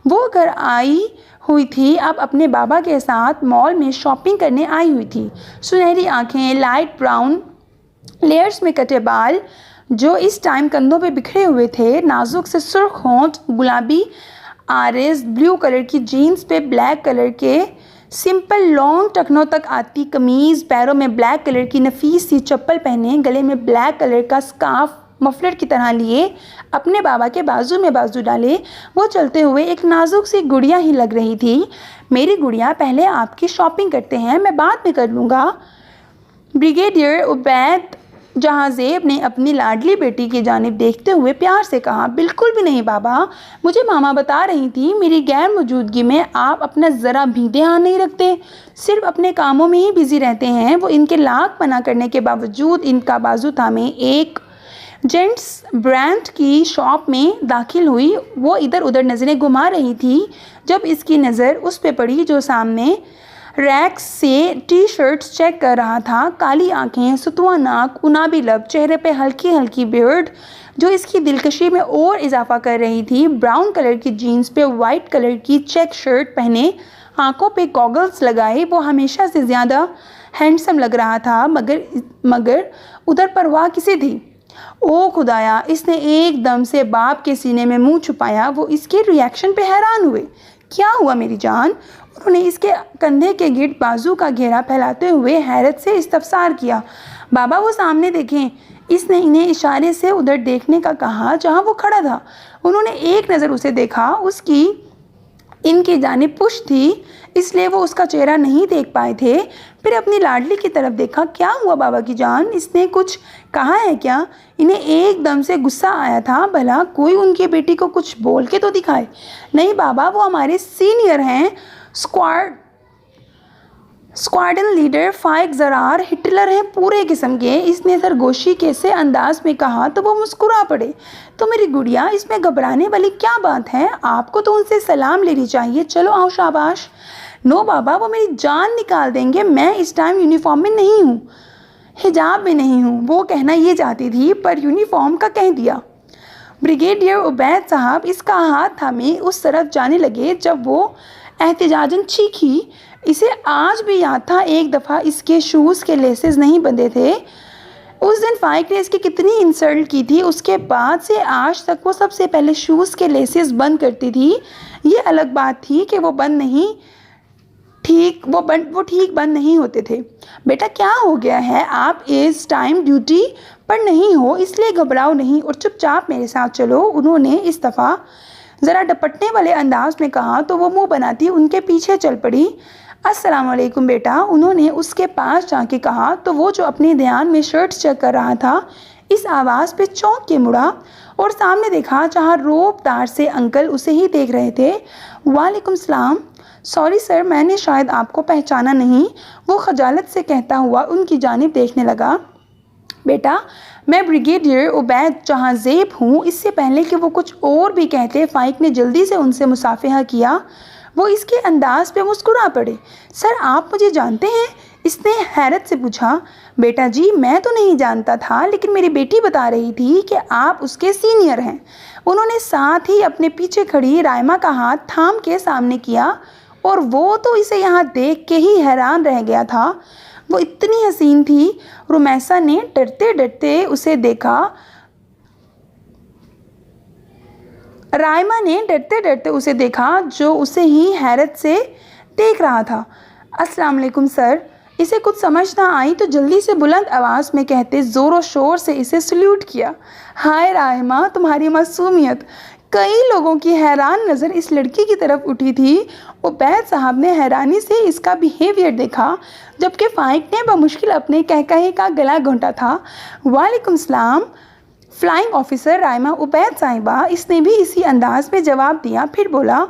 वो घर आई हुई थी, अब अपने बाबा के साथ मॉल में शॉपिंग करने आई हुई थी। सुनहरी आँखें, लाइट ब्राउन लेयर्स में कटे बाल जो इस टाइम कंधों पे बिखरे हुए थे, नाजुक से सुर्ख होंठ, गुलाबी आरेज, ब्लू कलर की जीन्स पे ब्लैक कलर के सिंपल लॉन्ग टखनों तक आती कमीज़, पैरों में ब्लैक कलर की नफीस सी चप्पल पहने, गले में ब्लैक कलर का स्कार्फ मफलर की तरह लिए, अपने बाबा के बाजू में बाजू डाले, वो चलते हुए एक नाजुक सी गुड़िया ही लग रही थी। मेरी गुड़िया, पहले आपकी शॉपिंग करते हैं, मैं बाद में कर लूँगा। ब्रिगेडियर उबैद जहाज़ेब ने अपनी लाडली बेटी की जानिब देखते हुए प्यार से कहा। बिल्कुल भी नहीं बाबा, मुझे मामा बता रही थी मेरी गैर मौजूदगी में आप अपना ज़रा भी ध्यान नहीं रखते, सिर्फ अपने कामों में ही बिजी रहते हैं। वो इनके लाख मना करने के बावजूद इनका बाजू थामे एक जेंट्स ब्रांड की शॉप में दाखिल हुई। वो इधर उधर नज़रें घुमा रही थी जब इसकी नज़र उस पे पड़ी जो सामने रैक से टी शर्ट्स चेक कर रहा था। काली आंखें, सुतवा नाक, उनाबी लब, चेहरे पे हल्की हल्की बियर्ड जो इसकी दिलकशी में और इजाफा कर रही थी। ब्राउन कलर की जीन्स पे वाइट कलर की चेक शर्ट पहने, आंखों पे गॉगल्स लगाए, वो हमेशा से ज़्यादा हैंडसम लग रहा था। मगर उधर परवाह किसे थी। ओ खुदाया, इसने एकदम से बाप के सीने में मुंह छुपाया। वो इसके रिएक्शन पे हैरान हुए। क्या हुआ मेरी जान। उन्होंने इसके कंधे के गिर्द बाजू का घेरा फैलाते हुए हैरत से इस्तफसार किया। बाबा वो सामने देखें। इसने इन्हें इशारे से उधर देखने का कहा जहां वो खड़ा था। उन्होंने एक नज़र उसे देखा। उसकी इनकी जानिब पुश थी, इसलिए वो उसका चेहरा नहीं देख पाए थे। फिर अपनी लाडली की तरफ देखा। क्या हुआ बाबा की जान, इसने कुछ कहा है क्या? इन्हें एकदम से गुस्सा आया था। भला कोई उनकी बेटी को कुछ बोल के तो दिखाए। नहीं बाबा, वो हमारे सीनियर हैं, स्क्वाड्रन लीडर फाइक ज़रार, हिटलर हैं पूरे किस्म के। इसने सरगोशी के से अंदाज में कहा तो वो मुस्कुरा पड़े। तो मेरी गुड़िया, इसमें घबराने वाली क्या बात है? आपको तो उनसे सलाम लेनी चाहिए। चलो आओ, शाबाश। नो बाबा, वो मेरी जान निकाल देंगे। मैं इस टाइम यूनिफॉर्म में नहीं हूँ, हिजाब में नहीं हूँ। वो कहना ये चाहती थी पर यूनिफॉर्म का कह दिया। ब्रिगेडियर उबैद साहब इसका हाथ थामे उस तरफ जाने लगे जब वो एहतिजाजन चीखी। इसे आज भी याद था, एक दफ़ा इसके शूज़ के लेसेस नहीं बंधे थे। उस दिन फाइक ने इसकी कितनी इंसल्ट की थी। उसके बाद से आज तक वो सबसे पहले शूज़ के लेसेस बंद करती थी। ये अलग बात थी कि वो ठीक बंद नहीं होते थे। बेटा क्या हो गया है? आप इस टाइम ड्यूटी पर नहीं हो, इसलिए घबराओ नहीं और चुपचाप मेरे साथ चलो। उन्होंने इस दफ़ा ज़रा डपटने वाले अंदाज में कहा तो वो मुंह बनाती उनके पीछे चल पड़ी। अस्सलाम वालेकुम बेटा, उन्होंने उसके पास जाके कहा तो वो जो अपने ध्यान में शर्ट चेक कर रहा था, इस आवाज़ पे चौंक के मुड़ा और सामने देखा जहाँ रोबदार से अंकल उसे ही देख रहे थे। वालेकुम सलाम। सॉरी सर, मैंने शायद आपको पहचाना नहीं, वो खजालत से कहता हुआ उनकी जानिब देखने लगा। बेटा, मैं ब्रिगेडियर उबैद जहांज़ेब हूँ। इससे पहले कि वो कुछ और भी कहते, फाइक ने जल्दी से उनसे मुसाफिहा किया। वो इसके अंदाज पे मुस्कुरा पड़े। सर, आप मुझे जानते हैं? इसने हैरत से पूछा। बेटा जी, मैं तो नहीं जानता था, लेकिन मेरी बेटी बता रही थी कि आप उसके सीनियर हैं। उन्होंने साथ ही अपने पीछे खड़ी रायमा का हाथ थाम के सामने किया और वो तो इसे यहाँ देख के ही हैरान रह गया था। वो इतनी हसीन थी। रुमैसा ने डरते डरते उसे देखा। रायमा ने डरते डरते उसे देखा जो उसे ही हैरत से देख रहा था। अस्सलाम वालेकुम सर। इसे कुछ समझ ना आई तो जल्दी से बुलंद आवाज़ में कहते ज़ोरों शोर से इसे सल्यूट किया। हाय रायमा, तुम्हारी मासूमियत। कई लोगों की हैरान नज़र इस लड़की की तरफ उठी थी। उबैद साहब ने हैरानी से इसका बिहेवियर देखा, जबकि फाइक ने बमुश्किल अपने कहकहे का गला घोंटा था। वालेकुम सलाम फ्लाइंग ऑफिसर रायमा उबैद साहिबा। इसने भी इसी अंदाज में जवाब दिया। फिर बोला,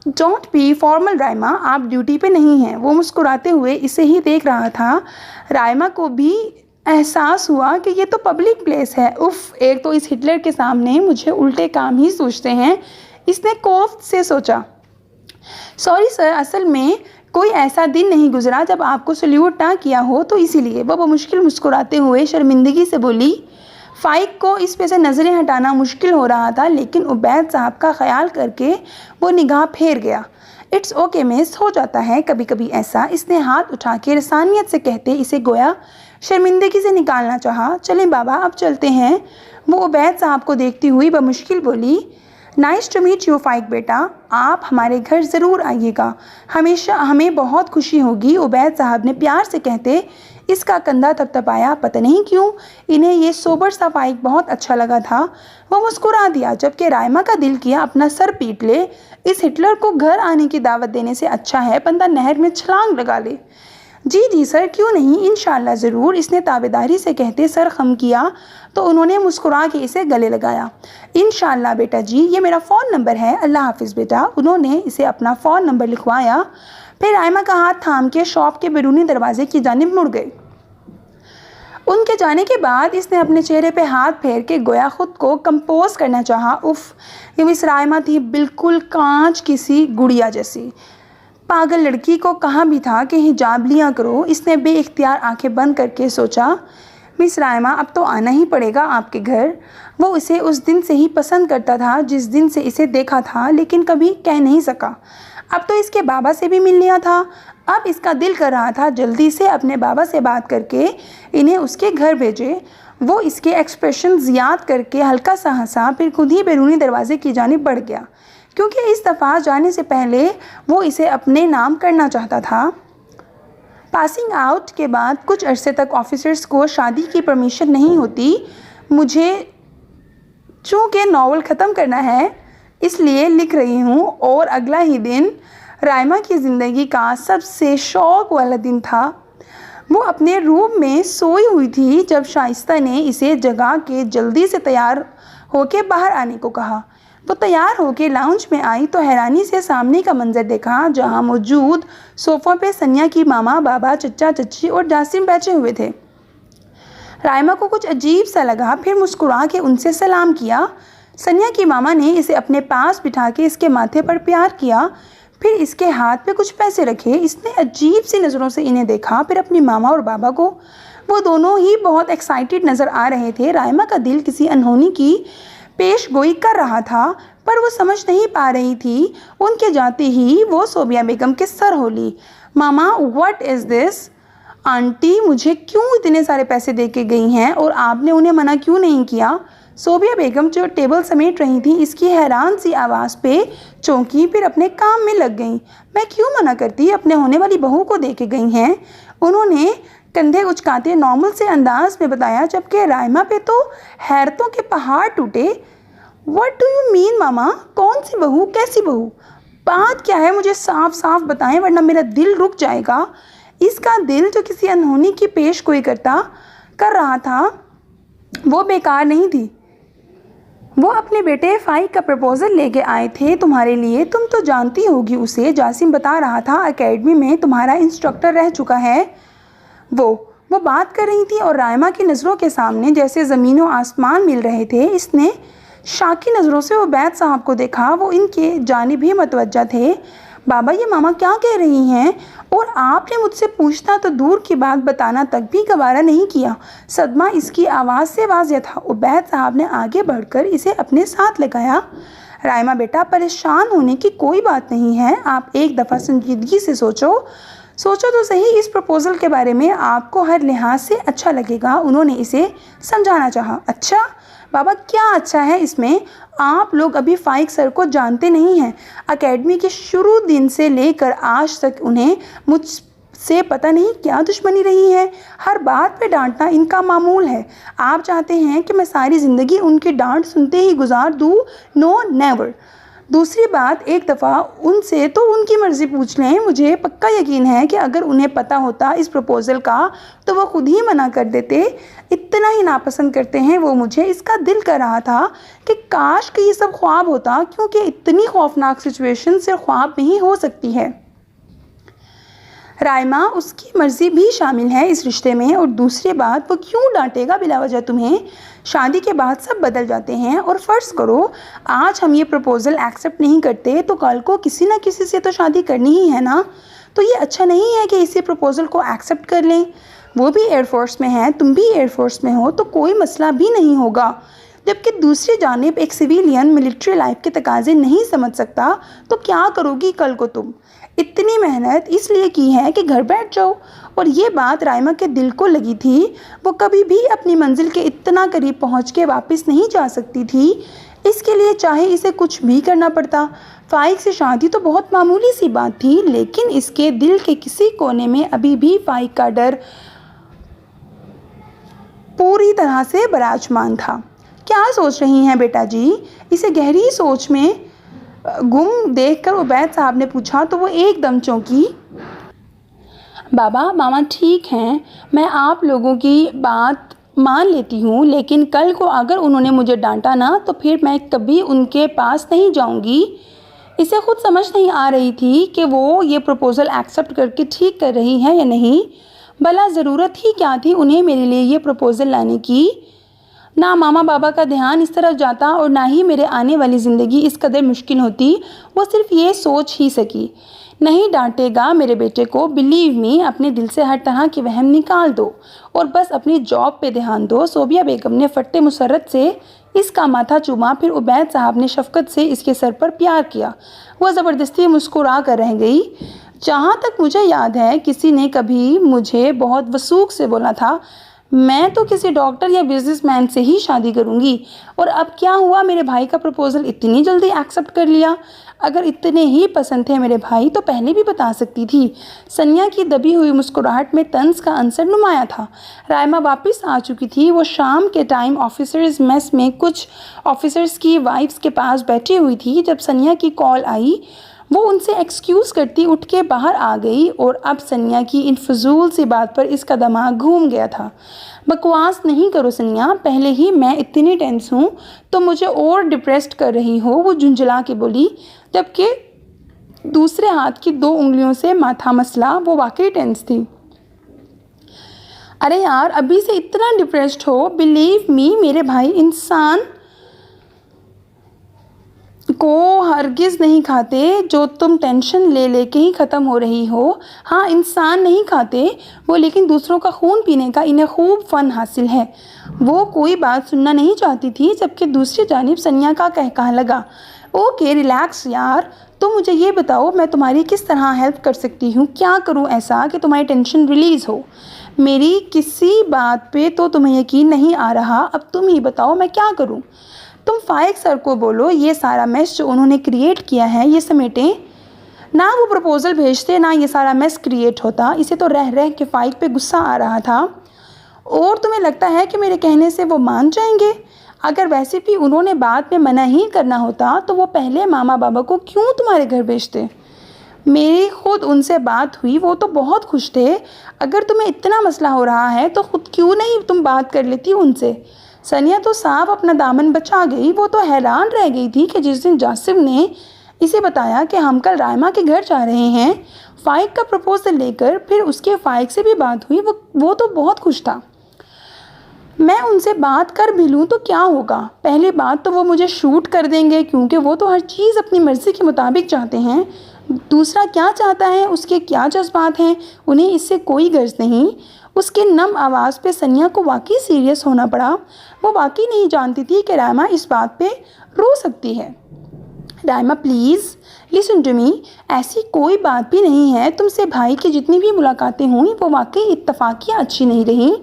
डोंट बी फॉर्मल रायमा, आप ड्यूटी पे नहीं हैं। वो मुस्कुराते हुए इसे ही देख रहा था। रायमा को भी एहसास हुआ कि ये तो पब्लिक प्लेस है। उफ़, एक तो इस हिटलर के सामने मुझे उल्टे काम ही सोचते हैं। इसने कोफ्त से सोचा। सॉरी सर, असल में कोई ऐसा दिन नहीं गुजरा जब आपको सल्यूट ना किया हो, तो इसीलिए। वो बमुश्किल मुस्कुराते हुए शर्मिंदगी से बोली। फाइक को इस पे से नज़रें हटाना मुश्किल हो रहा था, लेकिन उबैद साहब का ख्याल करके वो निगाह फेर गया। इट्स ओके मिस, हो जाता है कभी कभी ऐसा। इसने हाथ उठा के रसानियत से कहते इसे गोया शर्मिंदगी से निकालना चाहा। चलें बाबा, अब चलते हैं। वो उबैद साहब को देखती हुई बमुश्किल बोली, नाइस टू मीट यू फाइक बेटा, आप हमारे घर ज़रूर आइएगा, हमेशा हमें बहुत खुशी होगी। उबैद साहब ने प्यार से कहते इसका कंधा थपथपाया। पता नहीं क्यों इन्हें ये सोबर सा फाइक बहुत अच्छा लगा था। वो मुस्कुरा दिया, जबकि रायमा का दिल किया अपना सर पीट ले। इस हिटलर को घर आने की दावत देने से अच्छा है बंदा नहर में छलांग लगा ले। जी जी सर, क्यों नहीं, इंशाल्लाह ज़रूर। इसने ताबेदारी से कहते सर खम किया तो उन्होंने मुस्कुरा के इसे गले लगाया। इंशाल्लाह बेटा जी, ये मेरा फ़ोन नंबर है, अल्लाह हाफिज़ बेटा। उन्होंने इसे अपना फ़ोन नंबर लिखवाया। फिर रायमा का हाथ थाम के शॉप के बैरूनी दरवाजे की जानिब मुड़ गए। उनके जाने के बाद इसने अपने चेहरे पे हाथ फेर के गोया ख़ुद को कंपोज करना चाहा। उफ़, ये मिस रायमा थी बिल्कुल कांच की सी गुड़िया जैसी। पागल लड़की को कहा भी था कि हिजाब लिया करो। इसने बेइख्तियार आंखें बंद करके सोचा, मिस रायमा अब तो आना ही पड़ेगा आपके घर। वो इसे उस दिन से ही पसंद करता था जिस दिन से इसे देखा था, लेकिन कभी कह नहीं सका। अब तो इसके बाबा से भी मिल लिया था। अब इसका दिल कर रहा था जल्दी से अपने बाबा से बात करके इन्हें उसके घर भेजे। वो इसके एक्सप्रेशन याद करके हल्का सा हंसा, फिर खुद ही बैरूनी दरवाजे की जानिब बढ़ गया, क्योंकि इस दफ़ा जाने से पहले वो इसे अपने नाम करना चाहता था। पासिंग आउट के बाद कुछ अरसे तक ऑफिसर्स को शादी की परमिशन नहीं होती। मुझे चूँकि नावल ख़त्म करना है, इसलिए लिख रही हूँ। और अगला ही दिन राइमा की ज़िंदगी का सबसे शौक वाला दिन था। वो अपने रूम में सोई हुई थी जब शाइस्ता ने इसे जगा के जल्दी से तैयार होके बाहर आने को कहा। वो तैयार होके लाउंज में आई तो हैरानी से सामने का मंजर देखा, जहाँ मौजूद सोफ़ों पे सनिया की मामा, बाबा, चचा, चच्ची और जासिम बैठे हुए थे। राइमा को कुछ अजीब सा लगा, फिर मुस्कुरा के उनसे सलाम किया। सनिया की मामा ने इसे अपने पास बिठा के इसके माथे पर प्यार किया, फिर इसके हाथ पे कुछ पैसे रखे। इसने अजीब सी नज़रों से इन्हें देखा, फिर अपनी मामा और बाबा को। वो दोनों ही बहुत एक्साइटेड नज़र आ रहे थे। राइमा का दिल किसी अनहोनी की पेश गोई कर रहा था, पर वो समझ नहीं पा रही थी। उनके जाते ही वो सोबिया बेगम के सर हो ली। मामा, व्हाट इज़ दिस? आंटी, मुझे क्यों इतने सारे पैसे दे के गई हैं और आपने उन्हें मना क्यों नहीं किया? सोबिया बेगम जो टेबल समेट रही थी, इसकी हैरान सी आवाज़ पे चौंकी, फिर अपने काम में लग गई। मैं क्यों मना करती, अपने होने वाली बहू को दे के गई हैं। उन्होंने कंधे उचकाते नॉर्मल से अंदाज में बताया, जबकि राइमा पे तो हैरतों के पहाड़ टूटे। व्हाट डू यू मीन मामा? कौन सी बहू, कैसी बहू? बात क्या है, मुझे साफ साफ बताएं, वरना मेरा दिल रुक जाएगा। इसका दिल जो किसी अनहोनी की पेश गोई कर रहा था, वो बेकार नहीं थी। वो अपने बेटे फाइक का प्रपोज़ल लेके आए थे तुम्हारे लिए। तुम तो जानती होगी उसे, जासिम बता रहा था एकेडमी में तुम्हारा इंस्ट्रक्टर रह चुका है। वो बात कर रही थी और राइमा की नज़रों के सामने जैसे ज़मीन व आसमान मिल रहे थे। इसने शाकी नज़रों से उबैद साहब को देखा। वो इनके जानिब ही मतवज्जा थे। बाबा, ये मामा क्या कह रही हैं? और आपने मुझसे पूछना तो दूर की बात, बताना तक भी गवारा नहीं किया। सदमा इसकी आवाज़ से वाज़ेह था। उबैद साहब ने आगे बढ़कर इसे अपने साथ लगाया। राइमा बेटा, परेशान होने की कोई बात नहीं है। आप एक दफ़ा संजीदगी से सोचो तो सही, इस प्रपोज़ल के बारे में आपको हर लिहाज से अच्छा लगेगा। उन्होंने इसे समझाना चाहा। अच्छा बाबा, क्या अच्छा है इसमें? आप लोग अभी फाइक सर को जानते नहीं हैं। एकेडमी के शुरू दिन से लेकर आज तक उन्हें मुझसे पता नहीं क्या दुश्मनी रही है। हर बात पे डांटना इनका मामूल है। आप चाहते हैं कि मैं सारी ज़िंदगी उनकी डांट सुनते ही गुजार दूँ? No, never. दूसरी बात, एक दफ़ा उनसे तो उनकी मर्ज़ी पूछ लें। मुझे पक्का यकीन है कि अगर उन्हें पता होता इस प्रपोज़ल का तो वो खुद ही मना कर देते। इतना ही नापसंद करते हैं वो मुझे। इसका दिल कर रहा था कि काश कि ये सब ख्वाब होता, क्योंकि इतनी खौफनाक सिचुएशन सिर्फ ख्वाब में ही हो सकती है। राइमा, उसकी मर्ज़ी भी शामिल है इस रिश्ते में। और दूसरी बात, वो क्यों डांटेगा बिला वजह तुम्हें? शादी के बाद सब बदल जाते हैं। और फ़र्ज़ करो आज हम ये प्रपोज़ल एक्सेप्ट नहीं करते तो कल को किसी ना किसी से तो शादी करनी ही है ना। तो ये अच्छा नहीं है कि इसी प्रपोज़ल को एक्सेप्ट कर लें। वो भी एयरफोर्स में है, तुम भी एयरफोर्स में हो, तो कोई मसला भी नहीं होगा। जबकि दूसरी जानिब एक सिविलियन मिलिट्री लाइफ के तकाजे नहीं समझ सकता, तो क्या करोगी कल को तुम? इतनी मेहनत इसलिए की है कि घर बैठ जाओ। और ये बात राइमा के दिल को लगी थी। वो कभी भी अपनी मंजिल के इतना करीब पहुंच के वापस नहीं जा सकती थी। इसके लिए चाहे इसे कुछ भी करना पड़ता। फाइक से शादी तो बहुत मामूली सी बात थी, लेकिन इसके दिल के किसी कोने में अभी भी फाइक का डर पूरी तरह से बराजमान था। क्या सोच रही हैं बेटा जी? इसे गहरी सोच में गुम देखकर उबैद साहब ने पूछा तो वो एकदम चौंकी। बाबा, मामा ठीक हैं, मैं आप लोगों की बात मान लेती हूँ, लेकिन कल को अगर उन्होंने मुझे डांटा ना तो फिर मैं कभी उनके पास नहीं जाऊँगी। इसे खुद समझ नहीं आ रही थी कि वो ये प्रपोज़ल एक्सेप्ट करके ठीक कर रही हैं या नहीं। भला ज़रूरत ही क्या थी उन्हें मेरे लिए ये प्रपोज़ल लाने की? ना मामा बाबा का ध्यान इस तरफ जाता और ना ही मेरे आने वाली ज़िंदगी इस कदर मुश्किल होती। वो सिर्फ ये सोच ही सकी, नहीं डांटेगा मेरे बेटे को, बिलीव मी। अपने दिल से हर तरह की वहम निकाल दो और बस अपनी जॉब पे ध्यान दो। सोबिया बेगम ने फट्टे मुसर्रत से इसका माथा चूमा, फिर उबैद साहब ने शफकत से इसके सर पर प्यार किया। वह ज़बरदस्ती मुस्कुरा कर रह गई। जहाँ तक मुझे याद है किसी ने कभी मुझे बहुत वसूख से बोला था, मैं तो किसी डॉक्टर या बिजनेसमैन से ही शादी करूंगी। और अब क्या हुआ, मेरे भाई का प्रपोज़ल इतनी जल्दी एक्सेप्ट कर लिया। अगर इतने ही पसंद थे मेरे भाई तो पहले भी बता सकती थी। सनिया की दबी हुई मुस्कुराहट में तंज का अंसर नुमाया था। रायमा वापस आ चुकी थी। वो शाम के टाइम ऑफिसर्स मेस में कुछ ऑफिसर्स की वाइफ्स के पास बैठी हुई थी। जब सनिया की कॉल आई वो उनसे एक्सक्यूज़ करती उठ के बाहर आ गई। और अब सनिया की इन फजूल सी बात पर इसका दिमाग घूम गया था। बकवास नहीं करो सनिया, पहले ही मैं इतनी टेंस हूँ तो मुझे और डिप्रेस्ड कर रही हो, वो झुंझला के बोली, जबकि दूसरे हाथ की 2 उंगलियों से माथा मसला। वो वाकई टेंस थी। अरे यार, अभी से इतना डिप्रेस्ड हो? बिलीव मी, मेरे भाई इंसान को हरगिज़ नहीं खाते जो तुम टेंशन ले लेके ही ख़त्म हो रही हो। हाँ, इंसान नहीं खाते वो, लेकिन दूसरों का खून पीने का इन्हें खूब फ़न हासिल है। वो कोई बात सुनना नहीं चाहती थी, जबकि दूसरी जानिब सनिया का कहने लगा, ओके रिलैक्स यार, तो मुझे ये बताओ मैं तुम्हारी किस तरह हेल्प कर सकती हूँ? क्या करूँ ऐसा कि तुम्हारी टेंशन रिलीज़ हो? मेरी किसी बात पे तो तुम्हें यकीन नहीं आ रहा, अब तुम ही बताओ मैं क्या करूँ? तुम फाइक सर को बोलो ये सारा मेस जो उन्होंने क्रिएट किया है ये समेटें। ना वो प्रपोज़ल भेजते ना ये सारा मेस क्रिएट होता। इसे तो रह रह के फाइक पे गुस्सा आ रहा था। और तुम्हें लगता है कि मेरे कहने से वो मान जाएंगे? अगर वैसे भी उन्होंने बाद में मना ही करना होता तो वो पहले मामा बाबा को क्यों तुम्हारे घर भेजते? मेरी खुद उनसे बात हुई, वो तो बहुत खुश थे। अगर तुम्हें इतना मसला हो रहा है तो खुद क्यों नहीं तुम बात कर लेती उनसे? सनिया तो साफ अपना दामन बचा गई। वो तो हैरान रह गई थी कि जिस दिन जासिम ने इसे बताया कि हम कल रायमा के घर जा रहे हैं फाइक का प्रपोजल लेकर, फिर उसके फाइक से भी बात हुई, वो तो बहुत खुश था। मैं उनसे बात कर भी लूँ तो क्या होगा? पहली बात तो वो मुझे शूट कर देंगे क्योंकि वो तो हर चीज़ अपनी मर्ज़ी के मुताबिक चाहते हैं। दूसरा क्या चाहता है, उसके क्या जज्बात हैं, उन्हें इससे कोई गर्ज नहीं। उसके नम आवाज़ पे सनिया को वाकई सीरियस होना पड़ा। वो वाकई नहीं जानती थी कि रायमा इस बात पे रो सकती है। Raima please listen to me, ऐसी कोई बात भी नहीं है। तुमसे भाई की जितनी भी मुलाकातें हुई वो वाकई इत्तफाकियाँ अच्छी नहीं रहीं,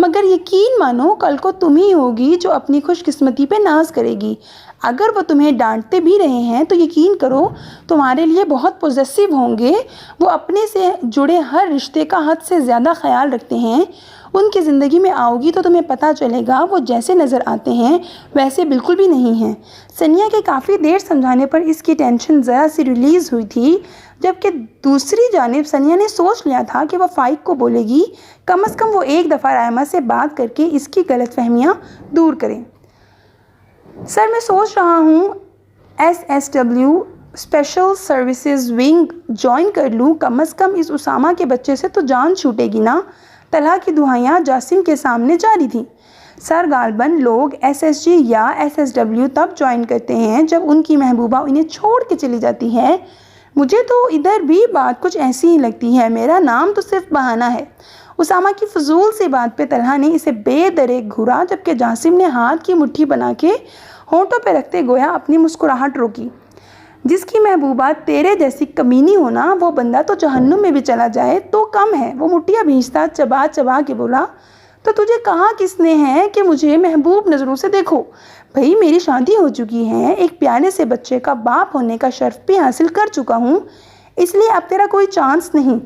मगर यकीन मानो कल को तुम ही होगी जो अपनी खुशकिस्मती पे नाज करेगी। अगर वो तुम्हें डांटते भी रहे हैं तो यकीन करो तुम्हारे लिए बहुत पॉजिटिव होंगे। वो अपने से जुड़े हर रिश्ते का हद से ज़्यादा ख्याल रखते हैं। उनकी ज़िंदगी में आओगी तो तुम्हें पता चलेगा वो जैसे नज़र आते हैं वैसे बिल्कुल भी नहीं हैं। सनिया के काफ़ी देर समझाने पर इसकी टेंशन ज़रा सी रिलीज़ हुई थी, जबकि दूसरी जानिब सनिया ने सोच लिया था कि वह फाइक को बोलेगी, कम से कम वो एक दफ़ा रायमा से बात करके इसकी गलतफहमियाँ दूर करें। सर मैं सोच रहा हूँ SSW special services wing join कर लूँ, कम से कम इस उसामा के बच्चे से तो जान छूटेगी ना। तलहा की दुहाइयाँ जासिम के सामने जारी थीं। सर गालबन लोग SSG या SSW तब ज्वाइन करते हैं जब उनकी महबूबा उन्हें छोड़ के चली जाती है। मुझे तो इधर भी बात कुछ ऐसी ही लगती है। मेरा नाम तो सिर्फ बहाना है। उसामा की फजूल सी बात पे तलहा ने इसे बेदरेक घूरा, जबकि जासिम ने हाथ की मुट्ठी बना के होंठों पे रखते गोया अपनी मुस्कुराहट रोकी। जिसकी महबूबा तेरे जैसी कमीनी होना, वो बंदा तो जहन्नुम में भी चला जाए तो कम है। वो मुट्ठियाँ भींचता चबा चबा के बोला, तो तुझे कहा किसने है कि मुझे महबूब नज़रों से देखो? भाई मेरी शादी हो चुकी है, एक प्यारे से बच्चे का बाप होने का शर्फ भी हासिल कर चुका हूँ, इसलिए अब तेरा कोई चांस नहीं।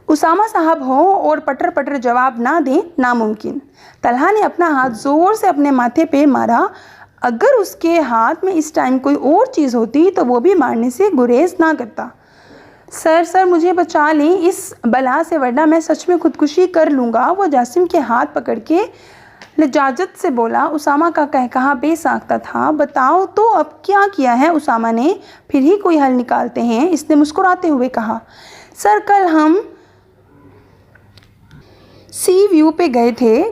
उसामा साहब हो और पटर पटर जवाब ना दें नामुमकिन। तलहा ने अपना हाथ ज़ोर से अपने माथे पे मारा। अगर उसके हाथ में इस टाइम कोई और चीज़ होती तो वो भी मारने से गुरेज ना करता। सर मुझे बचा लें इस बला से, वरना मैं सच में खुदकुशी कर लूँगा। वो जासिम के हाथ पकड़ के लजाजत से बोला। उसामा का कहकहा बेसाख्ता था। बताओ तो अब क्या किया है उसामा ने? फिर ही कोई हल निकालते हैं, इसने मुस्कुराते हुए कहा। सर कल हम सी व्यू पे गए थे,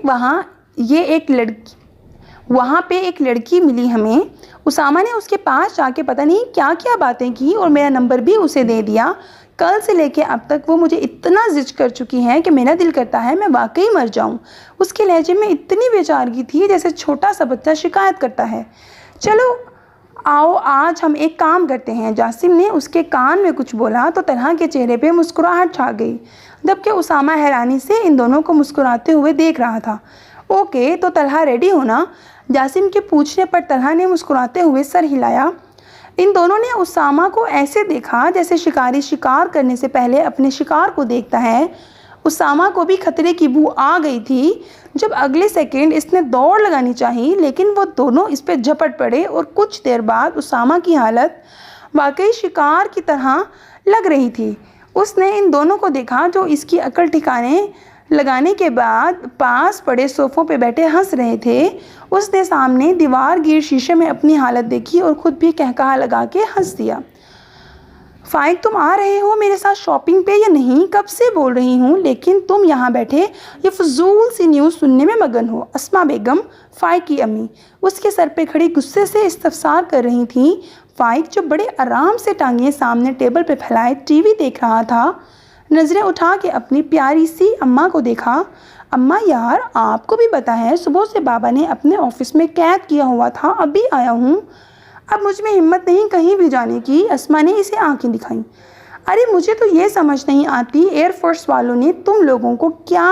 वहाँ पे एक लड़की मिली हमें। उसामा ने उसके पास जाके पता नहीं क्या क्या बातें की और मेरा नंबर भी उसे दे दिया। कल से लेके अब तक वो मुझे इतना जिद कर चुकी है कि मेरा दिल करता है मैं वाकई मर जाऊं। उसके लहजे में इतनी बेचारगी थी जैसे छोटा सा बच्चा शिकायत करता है। चलो आओ आज हम एक काम करते हैं। जासिम ने उसके कान में कुछ बोला तो तलहा के चेहरे पे मुस्कुराहट छा गई, जबकि उसामा हैरानी से इन दोनों को मुस्कुराते हुए देख रहा था। ओके, तो तलहा रेडी हो ना? जासिम के पूछने पर तलहा ने मुस्कुराते हुए सर हिलाया। इन दोनों ने उसामा को ऐसे देखा जैसे शिकारी शिकार करने से पहले अपने शिकार को देखता है। उसामा को भी खतरे की बू आ गई थी। जब अगले सेकंड इसने दौड़ लगानी चाहिए, लेकिन वो दोनों इस पे झपट पड़े और कुछ देर बाद उसामा की हालत वाकई शिकार की तरह लग रही थी। उसने इन दोनों को देखा जो इसकी अकल ठिकाने लगाने के बाद पास पड़े सोफ़ों पे बैठे हंस रहे थे। उसने सामने दीवार गिर शीशे में अपनी हालत देखी और ख़ुद भी कहकहा लगा के हंस दिया। फ़ाइक, तुम आ रहे हो मेरे साथ शॉपिंग पे या नहीं? कब से बोल रही हूँ, लेकिन तुम यहाँ बैठे ये फजूल सी न्यूज़ सुनने में मगन हो। अस्मा बेगम, फ़ाइक की अम्मी, उसके सर पे खड़ी गुस्से से इस्तफसार कर रही थी। फ़ाइक, जो बड़े आराम से टांगें सामने टेबल पे फैलाए टीवी देख रहा था, नज़रें उठा के अपनी प्यारी सी अम्मा को देखा। अम्मा यार, आपको भी पता है सुबह से बाबा ने अपने ऑफिस में कैद किया हुआ था, अभी आया हूँ। अब मुझ में हिम्मत नहीं कहीं भी जाने की। अस्मा ने इसे आंखें दिखाईं। अरे मुझे तो ये समझ नहीं आती एयरफोर्स वालों ने तुम लोगों को क्या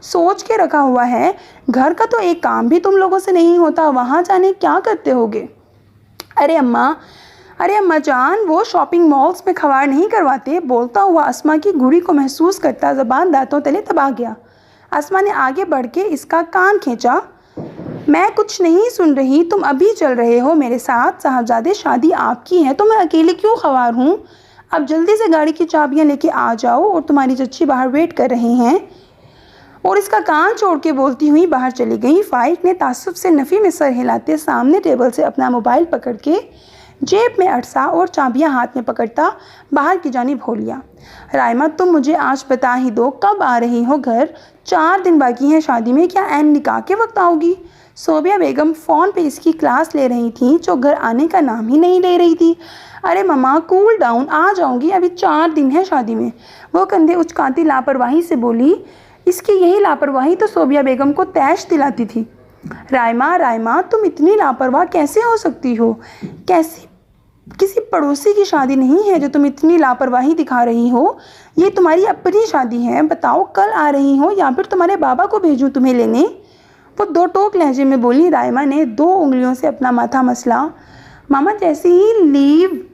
सोच के रखा हुआ है। घर का तो एक काम भी तुम लोगों से नहीं होता, वहाँ जाने क्या करते होगे? अरे अम्मा जान, वो शॉपिंग मॉल्स में खवार नहीं करवाते। बोलता हुआ अस्मा की घुड़ी को महसूस करता ज़बान दांतों तले दबा गया। अस्मा ने आगे बढ़ के इसका कान खींचा। मैं कुछ नहीं सुन रही, तुम अभी चल रहे हो मेरे साथ। साहबजादे, शादी आपकी है तो मैं अकेले क्यों खवार हूँ? अब जल्दी से गाड़ी की चाबियाँ लेके आ जाओ और तुम्हारी चच्ची बाहर वेट कर रहे हैं। और इसका कान छोड़ के बोलती हुई बाहर चली गई। फ़ाइक ने तासुब से नफ़ी में सर हिलाते सामने टेबल से अपना मोबाइल पकड़ के जेब में अटसा और चाबियां हाथ में पकड़ता बाहर की जानिब हो लिया। राइमा, तुम मुझे आज बता ही दो, कब आ रही हो घर? 4 दिन बाकी हैं शादी में, क्या एन निकाह के वक्त आओगी? सोबिया बेगम फ़ोन पे इसकी क्लास ले रही थी, जो घर आने का नाम ही नहीं ले रही थी। अरे मम्मा, कूल डाउन, आ जाऊंगी, अभी 4 दिन है शादी में। वो कंधे उचकाती लापरवाही से बोली। इसकी यही लापरवाही तो सोबिया बेगम को तैश दिलाती थी। राइमा, तुम इतनी लापरवाह कैसे हो सकती हो? कैसी किसी पड़ोसी की शादी नहीं है जो तुम इतनी लापरवाही दिखा रही हो। ये तुम्हारी अपनी शादी है। बताओ, कल आ रही हो या फिर तुम्हारे बाबा को भेजूं तुम्हें लेने? वो 2 टोक लहजे में बोली। राइमा ने 2 उंगलियों से अपना माथा मसला। मामा, जैसे ही लीव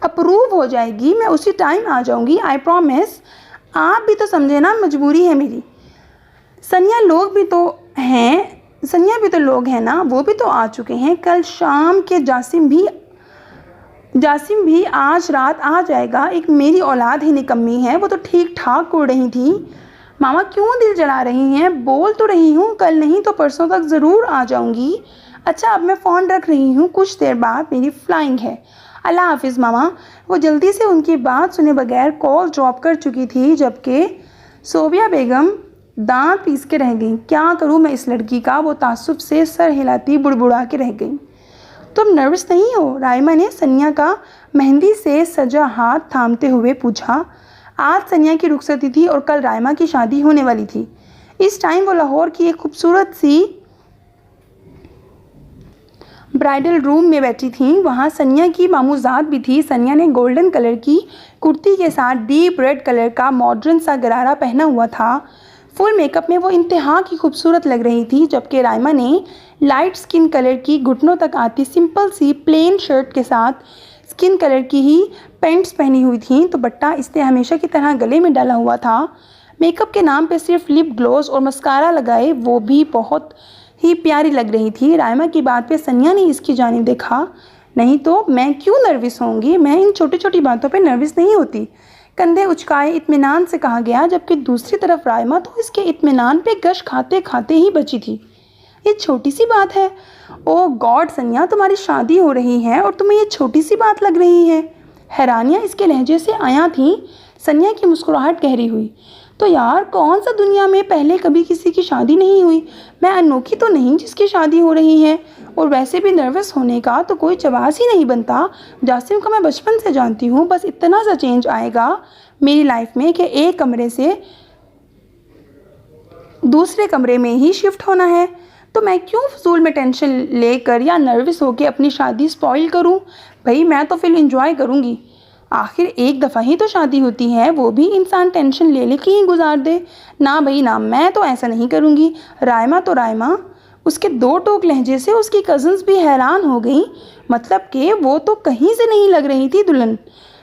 अप्रूव हो जाएगी मैं उसी टाइम आ जाऊंगी, आई प्रॉमिस। आप भी तो समझे ना, मजबूरी है मेरी। सनिया भी तो लोग हैं ना, वो भी तो आ चुके हैं। कल शाम के जासिम भी आज रात आ जाएगा। एक मेरी औलाद ही निकम्मी है, वो तो ठीक ठाक उड़ रही थी। मामा क्यों दिल जला रही हैं? बोल तो रही हूँ कल नहीं तो परसों तक ज़रूर आ जाऊँगी। अच्छा, अब मैं फ़ोन रख रही हूँ, कुछ देर बाद मेरी फ्लाइंग है। अल्लाह हाफिज़ मामा। वो जल्दी से उनकी बात सुने बगैर कॉल ड्रॉप कर चुकी थी, जबकि सोबिया बेगम दांत पीस के रह गई। क्या करूँ मैं इस लड़की का? वो तासुब से सर हिलाती बुड़बुड़ा के रह गई। तुम नर्वस नहीं हो? राइमा ने सनिया का मेहंदी से सजा हाथ थामते हुए पूछा। आज सनिया की रुखसती थी और कल राइमा की शादी होने वाली थी। इस टाइम वो लाहौर की एक खूबसूरत सी ब्राइडल रूम में बैठी थी। वहाँ सनिया की मामूजात भी थी। सनिया ने गोल्डन कलर की कुर्ती के साथ डीप रेड कलर का मॉडर्न सा गरारा पहना हुआ था। फुल मेकअप में वो इंतहा की खूबसूरत लग रही थी, जबकि राइमा ने लाइट स्किन कलर की घुटनों तक आती सिंपल सी प्लेन शर्ट के साथ स्किन कलर की ही पैंट्स पहनी हुई थी। तो बट्टा इसने हमेशा की तरह गले में डाला हुआ था। मेकअप के नाम पे सिर्फ लिप ग्लोस और मस्कारा लगाए वो भी बहुत ही प्यारी लग रही थी। राइमा की बात पे सनिया ने इसकी जानिब देखा। नहीं तो मैं क्यों नर्वस होंगी? मैं इन छोटी छोटी बातों पे नर्वस नहीं होती। कंधे उचकाए इत्मीनान से कहा गया, जबकि दूसरी तरफ राइमा तो इसके इत्मीनान पे गश खाते खाते ही बची थी। ये छोटी सी बात है। ओ गॉड सनिया, तुम्हारी शादी हो रही है और तुम्हें ये छोटी सी बात लग रही है? हैरानियाँ इसके लहजे से आया थी। सनिया की मुस्कुराहट गहरी हुई। तो यार, कौन सा दुनिया में पहले कभी किसी की शादी नहीं हुई? मैं अनोखी तो नहीं जिसकी शादी हो रही है। और वैसे भी नर्वस होने का तो कोई जवाब ही नहीं बनता। जासिम को मैं बचपन से जानती हूँ। बस इतना सा चेंज आएगा मेरी लाइफ में कि एक कमरे से दूसरे कमरे में ही शिफ्ट होना है। तो मैं क्यों फजूल में टेंशन लेकर या नर्वस होकर अपनी शादी स्पॉइल करूं? भाई मैं तो फिर इंजॉय करूंगी। आखिर एक दफ़ा ही तो शादी होती है, वो भी इंसान टेंशन ले लेके ही गुजार दे। ना भाई ना, मैं तो ऐसा नहीं करूंगी। रायमा तो रायमा, उसके दो टोक लहजे से उसकी कज़न्स भी हैरान हो गई। मतलब कि वो तो कहीं से नहीं लग रही थी दुल्हन।